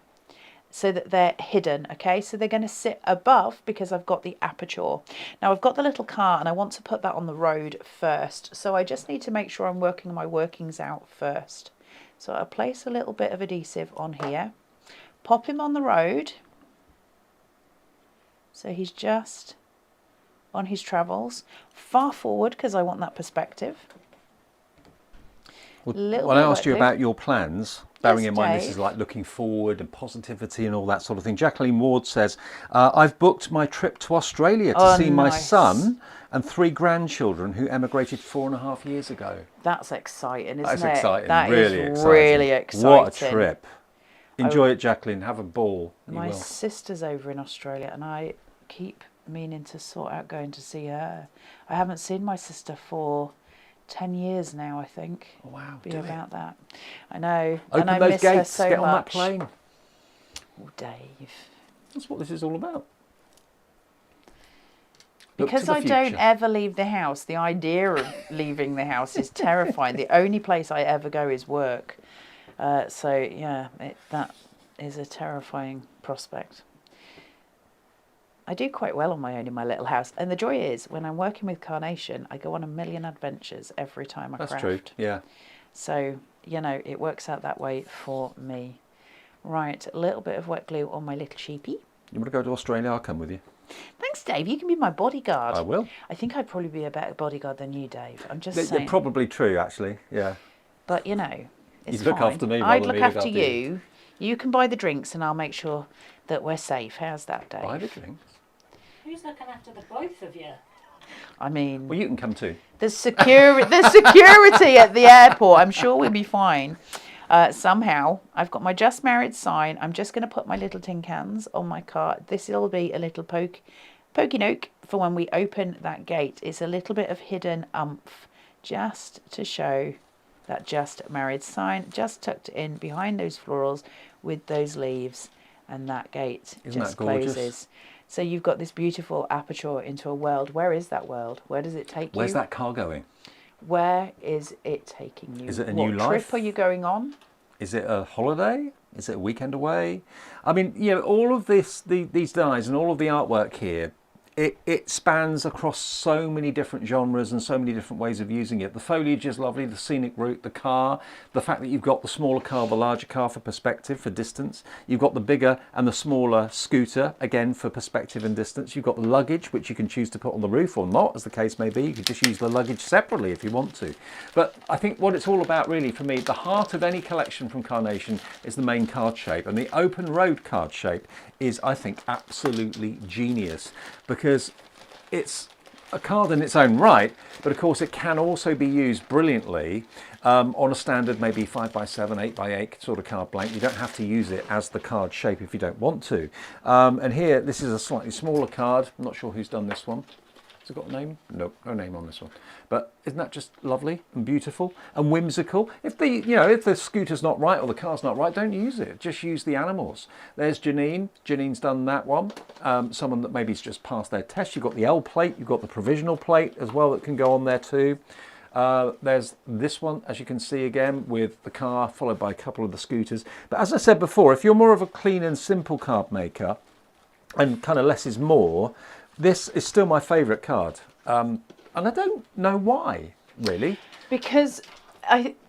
so that they're hidden, okay? So they're going to sit above because I've got the aperture. Now I've got the little car and I want to put that on the road first. So I just need to make sure I'm working my workings out first. So I'll place a little bit of adhesive on here, pop him on the road. So he's just on his travels, far forward because I want that perspective. Well, when I asked you about your plans, bearing in mind this is like looking forward and positivity and all that sort of thing, Jacqueline Ward says, I've booked my trip to Australia to see my son and 3 grandchildren who emigrated 4.5 years ago. That's exciting, isn't it? That's exciting, that really is exciting. Really exciting. What a trip. Enjoy it, Jacqueline. Have a ball. My sister's over in Australia and I keep meaning to sort out going to see her. I haven't seen my sister for 10 years now, I think. Oh, wow. Be about that. I know. Open and I those miss gates, her so get much. on that plane. Oh, Dave. That's what this is all about. Because I don't ever leave the house, the idea of leaving the house is terrifying. The only place I ever go is work. So, yeah, that is a terrifying prospect. I do quite well on my own in my little house. And the joy is, when I'm working with Carnation, I go on a million adventures every time I craft. That's true, yeah. So, you know, it works out that way for me. Right, a little bit of wet glue on my little sheepy. You want to go to Australia? I'll come with you. Thanks, Dave. You can be my bodyguard. I will. I think I'd probably be a better bodyguard than you, Dave. I'm just saying. Probably true, actually, yeah. But, you know, it's You'd look after me I'd look after you. You can buy the drinks and I'll make sure that we're safe. How's that, Dave? Buy the drinks? Who's looking after the both of you? I mean... Well, you can come too. There's security at the airport. I'm sure we'll be fine. Somehow, I've got my Just Married sign. I'm just going to put my little tin cans on my car. This will be a little pokey nook for when we open that gate. It's a little bit of hidden umph just to show that Just Married sign, just tucked in behind those florals with those leaves, and that gate just closes. So you've got this beautiful aperture into a world. Where is that world? Where does it take you? Where's that car going? Where is it taking you? Is it a new life? What trip are you going on? Is it a holiday? Is it a weekend away? I mean, you know, all of this, these dies and all of the artwork here, it spans across so many different genres and so many different ways of using it. The foliage is lovely, the scenic route, the car, the fact that you've got the smaller car, the larger car for perspective, for distance. You've got the bigger and the smaller scooter, again, for perspective and distance. You've got the luggage, which you can choose to put on the roof or not, as the case may be. You could just use the luggage separately if you want to. But I think what it's all about, really, for me, the heart of any collection from Carnation is the main card shape. And the open road card shape is, I think, absolutely genius, because it's a card in its own right, but of course it can also be used brilliantly on a standard maybe 5x7, 8x8 sort of card blank. You don't have to use it as the card shape if you don't want to. And here, this is a slightly smaller card. I'm not sure who's done this one. Has it got a name? Nope, no name on this one. But isn't that just lovely and beautiful and whimsical? If the scooter's not right or the car's not right, don't use it. Just use the animals. There's Janine. Janine's done that one. Someone that maybe's just passed their test. You've got the L plate. You've got the provisional plate as well that can go on there too. There's this one, as you can see again, with the car followed by a couple of the scooters. But as I said before, if you're more of a clean and simple card maker, and kind of less is more, this is still my favourite card. And I don't know why, really. Because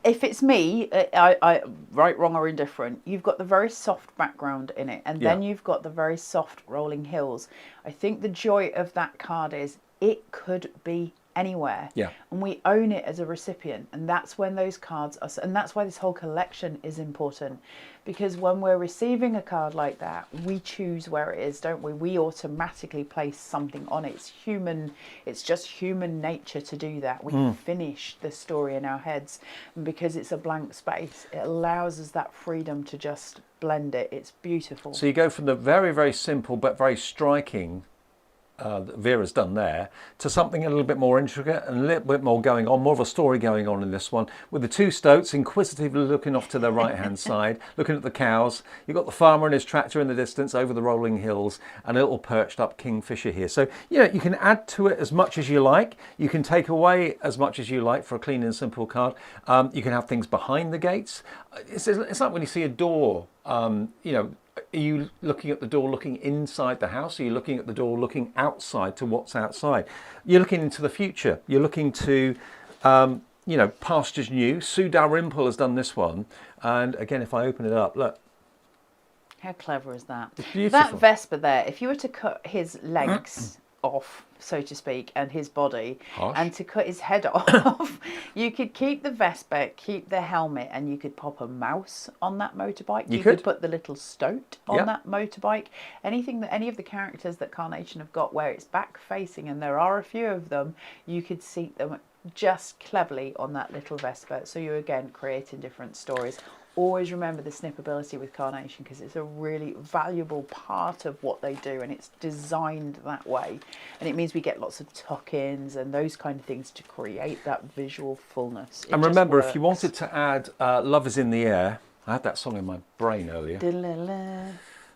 if it's me, I right, wrong, or indifferent, you've got the very soft background in it, and then you've got the very soft rolling hills. I think the joy of that card is it could be anywhere, and we own it as a recipient, and that's when those cards are, and that's why this whole collection is important, because when we're receiving a card like that, we choose where it is, don't we? We automatically place something on it. It's human, it's just human nature to do that. We finish the story in our heads, and because it's a blank space, it allows us that freedom to just blend it. It's beautiful. So you go from the very, very simple but very striking that Vera's done there, to something a little bit more intricate and a little bit more going on, more of a story going on in this one, with the two stoats inquisitively looking off to their right hand side, looking at the cows. You've got the farmer and his tractor in the distance over the rolling hills, and a little perched up kingfisher here. So you can add to it as much as you like, you can take away as much as you like for a clean and simple card. You can have things behind the gates. It's like when you see a door, are you looking at the door looking inside the house? Are you looking at the door looking outside to what's outside? You're looking into the future. You're looking to, pastures new. Sue Dalrymple has done this one. And again, if I open it up, look. How clever is that? It's beautiful. That Vespa there, if you were to cut his legs off, so to speak, and his body, and to cut his head off, you could keep the Vespa, keep the helmet, and you could pop a mouse on that motorbike. You could put the little stoat on that motorbike. Anything that any of the characters that Carnation have got where it's back facing, and there are a few of them, you could seat them just cleverly on that little Vespa. So you're again creating different stories. Always remember the snippability with Carnation, because it's a really valuable part of what they do, and it's designed that way, and it means we get lots of tuck-ins and those kind of things to create that visual fullness. And remember, if you wanted to add Love is in the Air, I had that song in my brain earlier.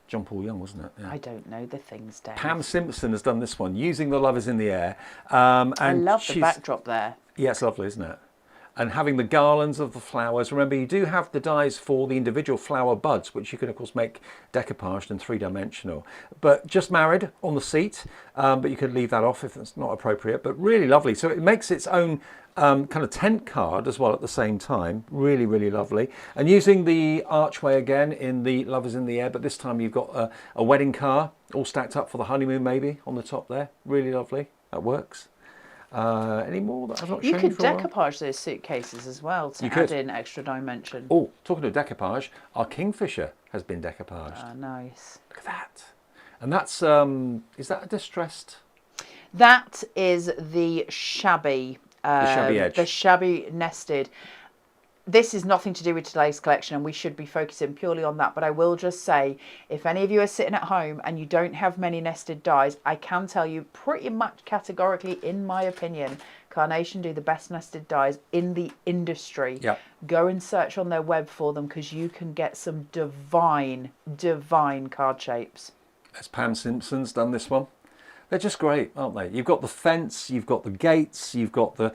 John Paul Young, wasn't it? Yeah. I don't know the things, Dave. Pam Simpson has done this one, using the Love is in the Air. And I love the backdrop there. Yeah, it's lovely, isn't it? And having the garlands of the flowers. Remember, you do have the dies for the individual flower buds, which you can, of course, make decoupaged and three-dimensional. But just married on the seat, but you could leave that off if it's not appropriate. But really lovely. So it makes its own kind of tent card as well at the same time. Really, really lovely. And using the archway again in the Love is in the Air, but this time you've got a wedding car all stacked up for the honeymoon maybe on the top there. Really lovely. That works. Any more that I've not shown you? You could decoupage those suitcases as well to add in extra dimension. Oh, talking of decoupage, our kingfisher has been decoupaged. Ah, nice. Look at that. And that's, is that a distressed? That is the shabby edge. The shabby nested. This is nothing to do with today's collection, and we should be focusing purely on that. But I will just say, if any of you are sitting at home and you don't have many nested dies, I can tell you pretty much categorically, in my opinion, Carnation do the best nested dies in the industry. Yep. Go and search on their web for them, because you can get some divine card shapes. Has Pam Simpson's done this one? They're just great, aren't they? You've got the fence, you've got the gates, you've got the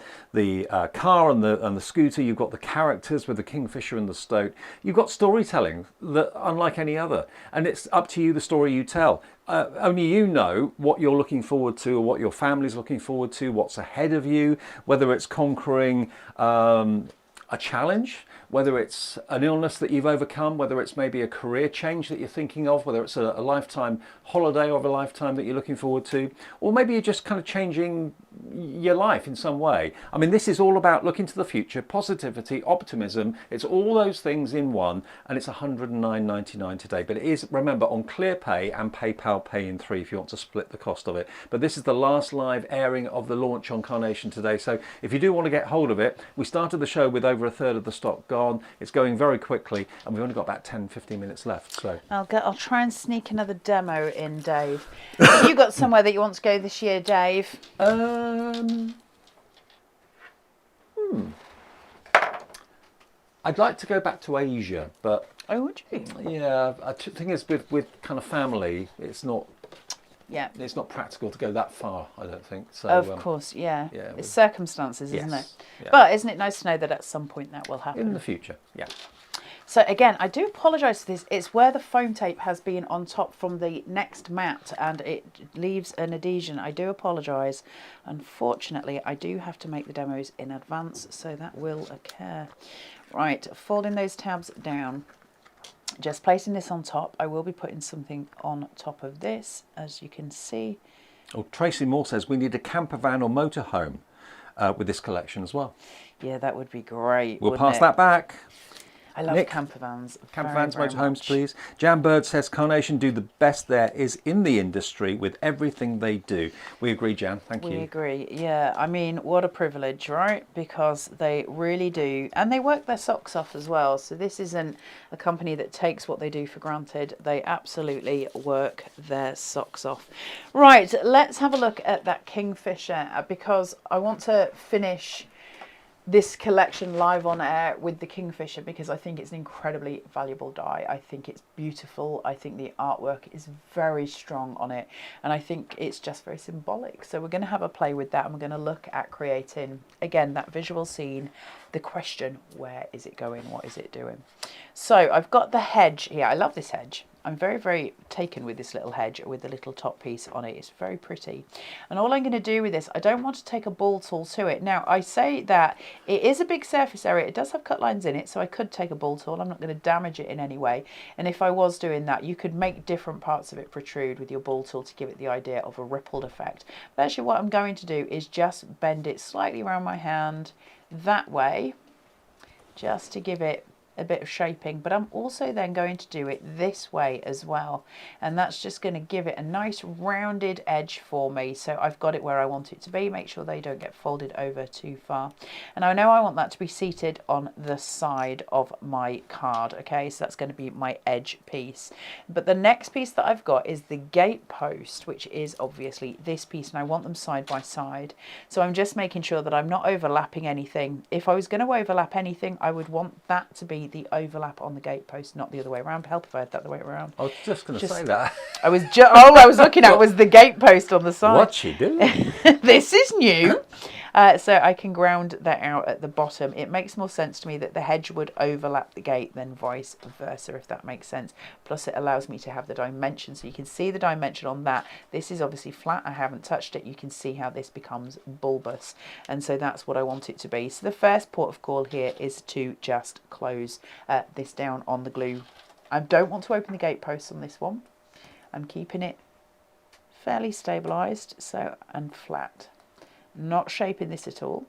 car and the scooter, you've got the characters with the kingfisher and the stoat. You've got storytelling that unlike any other, and it's up to you the story you tell. Only you know what you're looking forward to, or what your family's looking forward to, what's ahead of you, whether it's conquering a challenge, whether it's an illness that you've overcome, whether it's maybe a career change that you're thinking of, whether it's a lifetime holiday of a lifetime that you're looking forward to, or maybe you're just kind of changing your life in some way. I mean, this is all about looking to the future, positivity, optimism. It's all those things in one, and it's $109.99 today. But it is, remember, on ClearPay and PayPal Pay in 3 if you want to split the cost of it. But this is the last live airing of the launch on Carnation today. So if you do want to get hold of it, we started the show with over a third of the stock gone. It's going very quickly, and we've only got about 10-15 minutes left. So I'll try and sneak another demo in, Dave. Have you got somewhere that you want to go this year, Dave? I'd like to go back to Asia, but would you? Yeah, the thing is with kind of family, it's not practical to go that far, I don't think. So of course, yeah. It's circumstances, isn't it? Yeah. But isn't it nice to know that at some point that will happen in the future? Yeah. So again, I do apologise for this. It's where the foam tape has been on top from the next mat and it leaves an adhesion. I do apologise. Unfortunately, I do have to make the demos in advance, so that will occur. Right, folding those tabs down. Just placing this on top. I will be putting something on top of this, as you can see. Oh, Tracy Moore says we need a camper van or motorhome with this collection as well. Yeah, that would be great. We'll pass that back. I love Nick, camper vans. Camper very, vans, very motorhomes, much. please. Jan Bird says Carnation do the best there is in the industry with everything they do. We agree, Jan. Thank you. We agree. Yeah, I mean, what a privilege, right? Because they really do, and they work their socks off as well. So this isn't a company that takes what they do for granted. They absolutely work their socks off. Right, let's have a look at that Kingfisher because I want to finish this collection live on air with the Kingfisher because I think it's an incredibly valuable die. I think it's beautiful. I think the artwork is very strong on it, and I think it's just very symbolic. So we're going to have a play with that, and we're going to look at creating, again, that visual scene, the question, where is it going? What is it doing? So I've got the hedge here. I love this hedge. I'm very, very taken with this little hedge with the little top piece on it. It's very pretty. And all I'm going to do with this, I don't want to take a ball tool to it. Now, I say that it is a big surface area. It does have cut lines in it, so I could take a ball tool. I'm not going to damage it in any way. And if I was doing that, you could make different parts of it protrude with your ball tool to give it the idea of a rippled effect. But actually what I'm going to do is just bend it slightly around my hand that way, just to give it a bit of shaping, but I'm also then going to do it this way as well, and that's just going to give it a nice rounded edge for me. So I've got it where I want it to be. Make sure they don't get folded over too far, and I know I want that to be seated on the side of my card. Okay, so that's going to be my edge piece. But the next piece that I've got is the gate post, which is obviously this piece, and I want them side by side. So I'm just making sure that I'm not overlapping anything. If I was going to overlap anything, I would want that to be the overlap on the gate post, not the other way around. Help if I had that the way around. I was just going to say that. I was all I was looking at was the gate post on the side. What's she doing? This is new. So I can ground that out at the bottom. It makes more sense to me that the hedge would overlap the gate than vice versa, if that makes sense. Plus it allows me to have the dimension, so you can see the dimension on that. This is obviously flat. I haven't touched it. You can see how this becomes bulbous, and so that's what I want it to be. So the first port of call here is to just close this down on the glue. I don't want to open the gate posts on this one. I'm keeping it fairly stabilized, so, and flat. Not shaping this at all.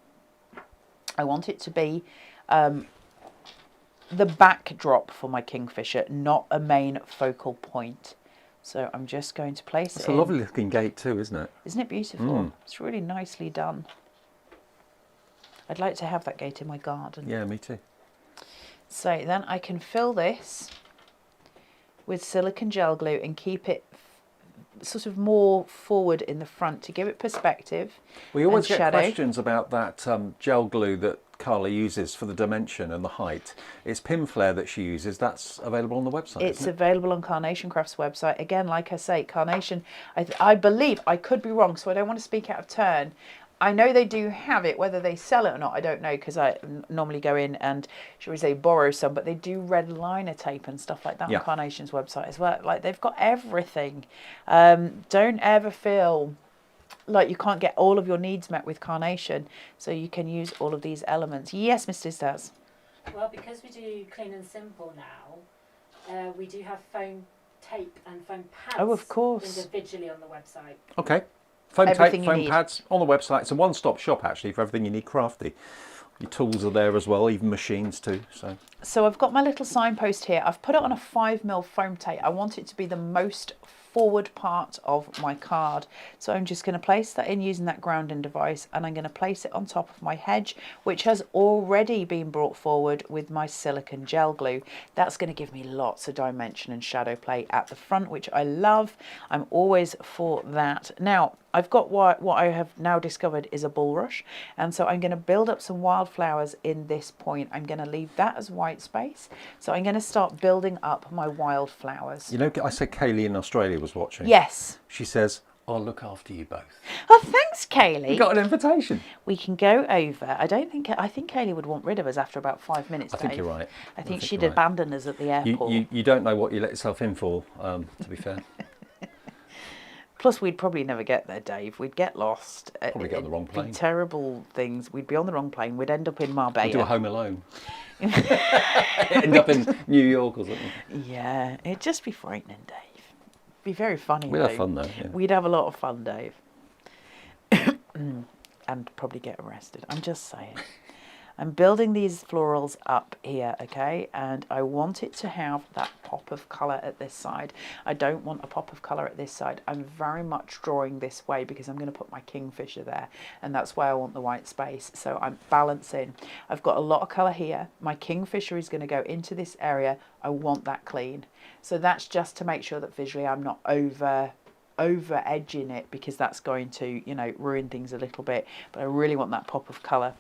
I want it to be the backdrop for my Kingfisher, not a main focal point. So I'm just going to place it. It's a lovely looking gate too, isn't it? Isn't it beautiful? It's really nicely done. I'd like to have that gate in my garden. Yeah, me too. So then I can fill this with silicone gel glue and keep it sort of more forward in the front to give it perspective. We always get shadow. questions about that gel glue that Carla uses for the dimension and the height. It's pin flare that she uses. That's available on the website. It's isn't it? available on Carnation Craft's website. Again, like I say, Carnation, I believe, I could be wrong, so I don't want to speak out of turn. I know they do have it. Whether they sell it or not, I don't know, because I normally go in and, shall we say, borrow some, but they do red liner tape and stuff like that on Carnation's website as well. Like, they've got everything. Don't ever feel like you can't get all of your needs met with Carnation, so you can use all of these elements. Yes, Mr. Stas. Well, because we do clean and simple now, we do have foam tape and foam pads. Oh, of course. Individually on the website. Okay. Foam Everything tape, you foam need. pads on the website. It's a one-stop shop actually for everything you need crafty. Your tools are there as well, even machines too. So I've got my little signpost here. I've put it on a 5mm foam tape. I want it to be the most forward part of my card. So I'm just going to place that in using that grounding device, and I'm going to place it on top of my hedge, which has already been brought forward with my silicone gel glue. That's going to give me lots of dimension and shadow play at the front, which I love. I'm always for that. Now, I've got what I have now discovered is a bulrush, and so I'm going to build up some wildflowers in this point. I'm going to leave that as white space, so I'm going to start building up my wildflowers. You know, I said Kaylee in Australia was watching. Yes. She says, I'll look after you both. Oh, thanks, Kaylee. You got an invitation. We can go over. I think Kaylee would want rid of us after about 5 minutes. I think Dave. you're right. I think she'd you're right. abandon us at the airport. You don't know what you let yourself in for, to be fair. Plus, we'd probably never get there, Dave. We'd get lost. Probably get on the wrong It'd be plane. terrible things. We'd be on the wrong plane. We'd end up in Marbella. We'd do a Home Alone. End up in New York or something. Yeah, it'd just be frightening, Dave. It'd be very funny. We'd have fun though. Yeah. We'd have a lot of fun, Dave. And probably get arrested. I'm just saying. I'm building these florals up here, okay? And I want it to have that pop of colour at this side. I don't want a pop of colour at this side. I'm very much drawing this way because I'm going to put my kingfisher there. And that's why I want the white space. So I'm balancing. I've got a lot of colour here. My kingfisher is going to go into this area. I want that clean. So that's just to make sure that visually I'm not over edging it, because that's going to, you know, ruin things a little bit. But I really want that pop of colour.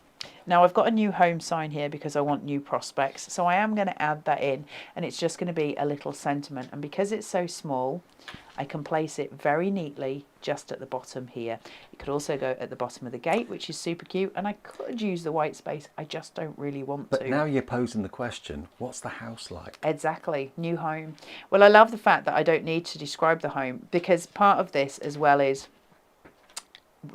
Now I've got a new home sign here because I want new prospects, so I am going to add that in, and it's just going to be a little sentiment, and because it's so small I can place it very neatly just at the bottom here. It could also go at the bottom of the gate, which is super cute, and I could use the white space. I just don't really want to. But now you're posing the question, what's the house like? Exactly, new home. Well, I love the fact that I don't need to describe the home, because part of this as well is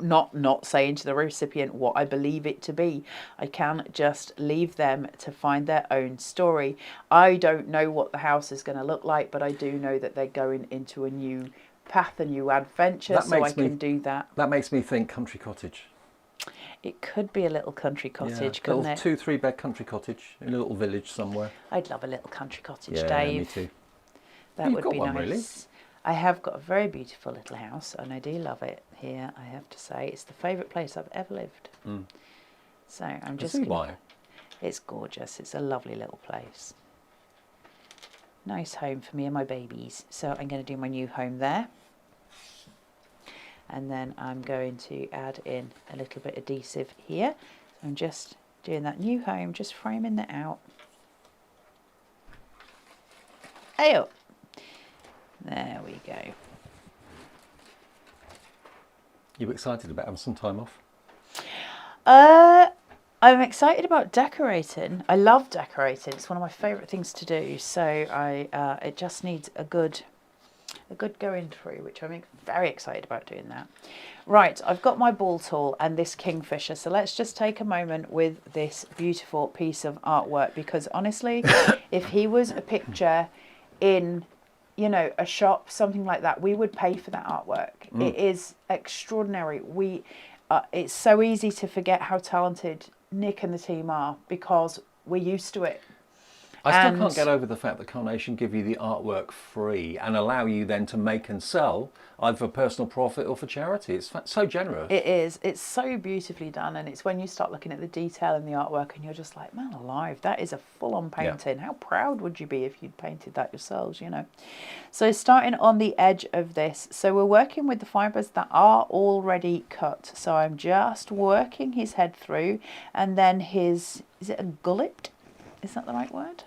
not saying to the recipient what I believe it to be. I can just leave them to find their own story. I don't know what the house is going to look like, but I do know that they're going into a new path, a new adventure, so I can do that. That makes me think country cottage. It could be a little country cottage, couldn't little it? 2-3 bed country cottage in a little village somewhere. I'd love a little country cottage, Yeah, Dave. me too. That You've would be got one, nice. really. I have got a very beautiful little house, and I do love it here, I have to say. It's the favourite place I've ever lived. So I'm just... I see why. It's gorgeous. It's a lovely little place. Nice home for me and my babies. So I'm going to do my new home there. And then I'm going to add in a little bit of adhesive here. I'm just doing that new home, just framing that out. Hey up. There we go. You excited about having some time off? I'm excited about decorating. I love decorating. It's one of my favourite things to do. So it just needs a good going through, which I'm very excited about doing that. Right, I've got my ball tool and this kingfisher. So let's just take a moment with this beautiful piece of artwork, because honestly, if he was a picture in, you know, a shop, something like that, we would pay for that artwork. It is extraordinary. It's so easy to forget how talented Nick and the team are because we're used to it. I still can't get over the fact that Carnation give you the artwork free and allow you then to make and sell either for personal profit or for charity. It's so generous. It is. It's so beautifully done, and it's when you start looking at the detail in the artwork and you're just like, man alive, that is a full-on painting. Yeah. How proud would you be if you'd painted that yourselves, you know? So starting on the edge of this, so we're working with the fibres that are already cut. So I'm just working his head through, and then his, is it a gullet? Is that the right word?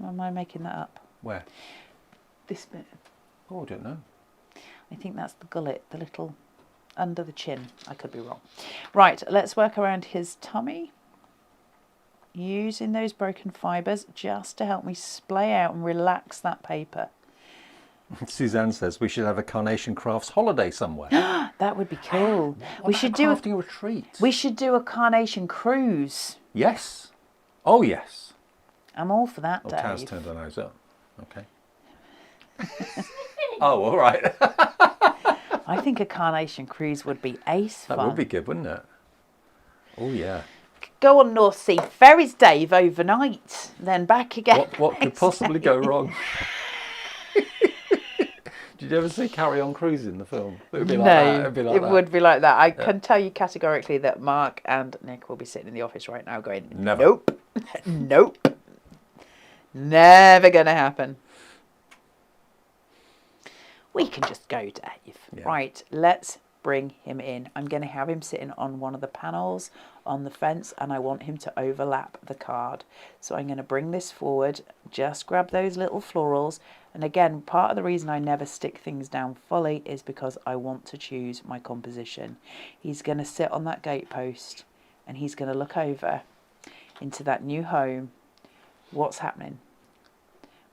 Or am I making that up? Where? This bit. Oh, I don't know. I think that's the gullet, the little under the chin. I could be wrong. Right, let's work around his tummy. Using those broken fibres just to help me splay out and relax that paper. Suzanne says we should have a Carnation Crafts holiday somewhere. That would be cool. We should do a crafting retreat. We should do a Carnation cruise. Yes. Oh, yes. I'm all for that, Dave. Taz turned her nose up. Okay. Oh, all right. I think a Carnation cruise would be ace fun. That would be good, wouldn't it? Oh, yeah. Go on North Sea ferries, Dave, overnight, then back again. What could possibly go wrong? Did you ever see Carry On Cruising, the film? It would be like that. It would be like that. I can tell you categorically that Mark and Nick will be sitting in the office right now going, Never. Nope. Nope. Never going to happen. We can just go, Dave. Yeah. Right, let's bring him in. I'm going to have him sitting on one of the panels on the fence, and I want him to overlap the card. So I'm going to bring this forward, just grab those little florals. And again, part of the reason I never stick things down fully is because I want to choose my composition. He's going to sit on that gatepost and he's going to look over into that new home. What's happening?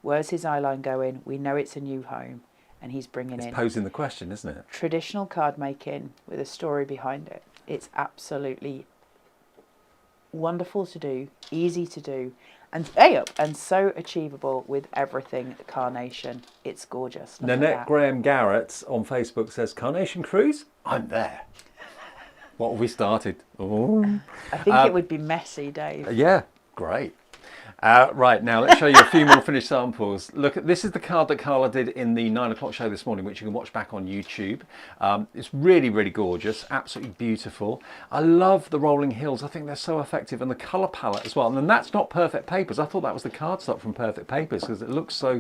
Where's his eye line going? We know it's a new home, and he's bringing in. It's posing the question, isn't it? Traditional card making with a story behind it. It's absolutely wonderful to do, easy to do, and so achievable with everything Carnation. It's gorgeous. Look at Nanette that. Graham Garrett on Facebook says, Carnation Cruise? I'm there. What have we started? Oh. I think it would be messy, Dave. Yeah, great. Right, now let's show you a few more finished samples. Look, this is the card that Carla did in the 9 o'clock show this morning, which you can watch back on YouTube. It's really, really gorgeous, absolutely beautiful. I love the rolling hills. I think they're so effective, and the colour palette as well. And then that's not Perfect Papers. I thought that was the cardstock from Perfect Papers because it looks so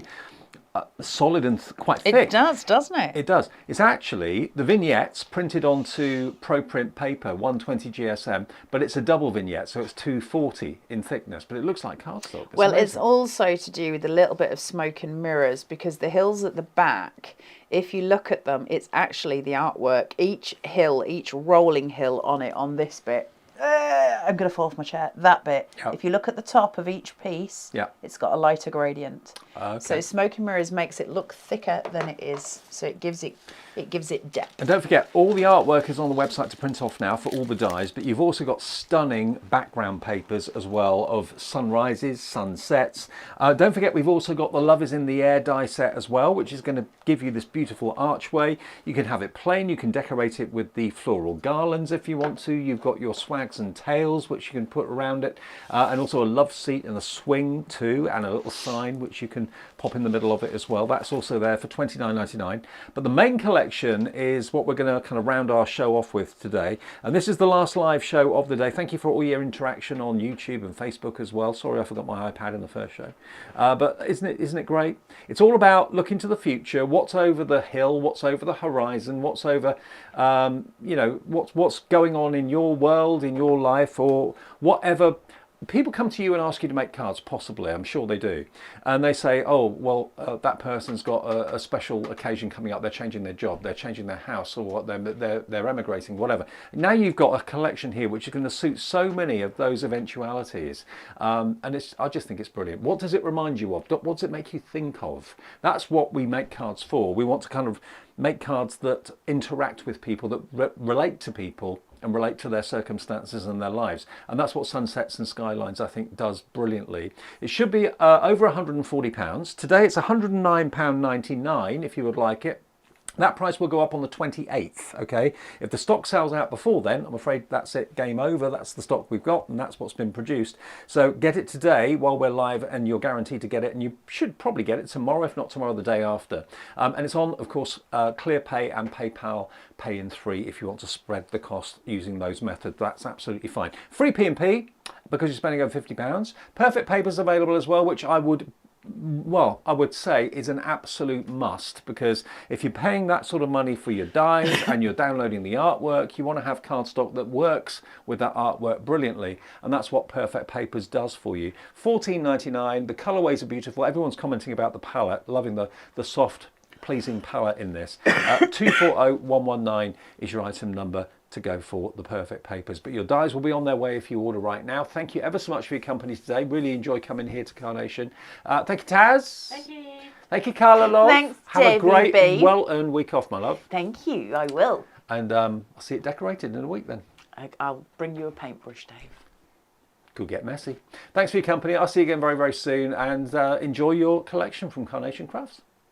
solid and quite thick. It does, doesn't it? It does. It's actually the vignettes printed onto ProPrint paper, 120 GSM, but it's a double vignette, so it's 240 in thickness, but it looks like cardstock. Well, amazing. it's also to do with a little bit of smoke and mirrors, because the hills at the back, if you look at them, it's actually the artwork. Each hill, each rolling hill on it, on this bit, I'm going to fall off my chair, that bit. Yep. If you look at the top of each piece, Yep. it's got a lighter gradient. Okay. So smoke and mirrors makes it look thicker than it is. So it gives it depth. And don't forget, all the artwork is on the website to print off now for all the dies, but you've also got stunning background papers as well of sunrises, sunsets. Don't forget, we've also got the Love is in the Air die set as well, which is going to give you this beautiful archway. You can have it plain, you can decorate it with the floral garlands if you want to. You've got your swags and tails, which you can put around it, and also a love seat and a swing too, and a little sign which you can pop in the middle of it as well. That's also there for $29.99. But the main collection is what we're going to kind of round our show off with today, and this is the last live show of the day. Thank you for all your interaction on YouTube and Facebook as well. Sorry I forgot my iPad in the first show, but isn't it great? It's all about looking to the future. What's over the hill, what's over the horizon, what's over you know, what's going on in your world, in your life, or whatever. People come to you and ask you to make cards, possibly, I'm sure they do. And they say, oh, well, that person's got a special occasion coming up. They're changing their job, they're changing their house, or what, they're emigrating, whatever. Now you've got a collection here which is going to suit so many of those eventualities. And I just think it's brilliant. What does it remind you of? What does it make you think of? That's what we make cards for. We want to kind of make cards that interact with people, that relate to people, and relate to their circumstances and their lives. And that's what Sunsets and Skylines, I think, does brilliantly. It should be over £140. Today it's £109.99 if you would like it. That price will go up on the 28th, okay? If the stock sells out before then, I'm afraid that's it, game over. That's the stock we've got, and that's what's been produced. So get it today while we're live, and you're guaranteed to get it, and you should probably get it tomorrow, if not tomorrow, the day after. And it's on, of course, ClearPay and PayPal Pay in 3 if you want to spread the cost using those methods. That's absolutely fine. Free P&P, because you're spending over £50. Perfect Papers available as well, which I would say is an absolute must, because if you're paying that sort of money for your dies and you're downloading the artwork, you want to have cardstock that works with that artwork brilliantly, and that's what Perfect Papers does for you. $14.99. The colorways are beautiful. Everyone's commenting about the palette, loving the soft, pleasing palette in this. 240119 is your item number to go for the Perfect Papers, but your dies will be on their way if you order right now. Thank you ever so much for your company today. Really enjoy coming here to Carnation. Thank you, Taz. Thank you. Thank you, Carla, love. Thanks, Have a great, JVB. well-earned week off, my love. Thank you, I will. And I'll see it decorated in a week then. I'll bring you a paintbrush, Dave. Could get messy. Thanks for your company. I'll see you again very, very soon, and enjoy your collection from Carnation Crafts.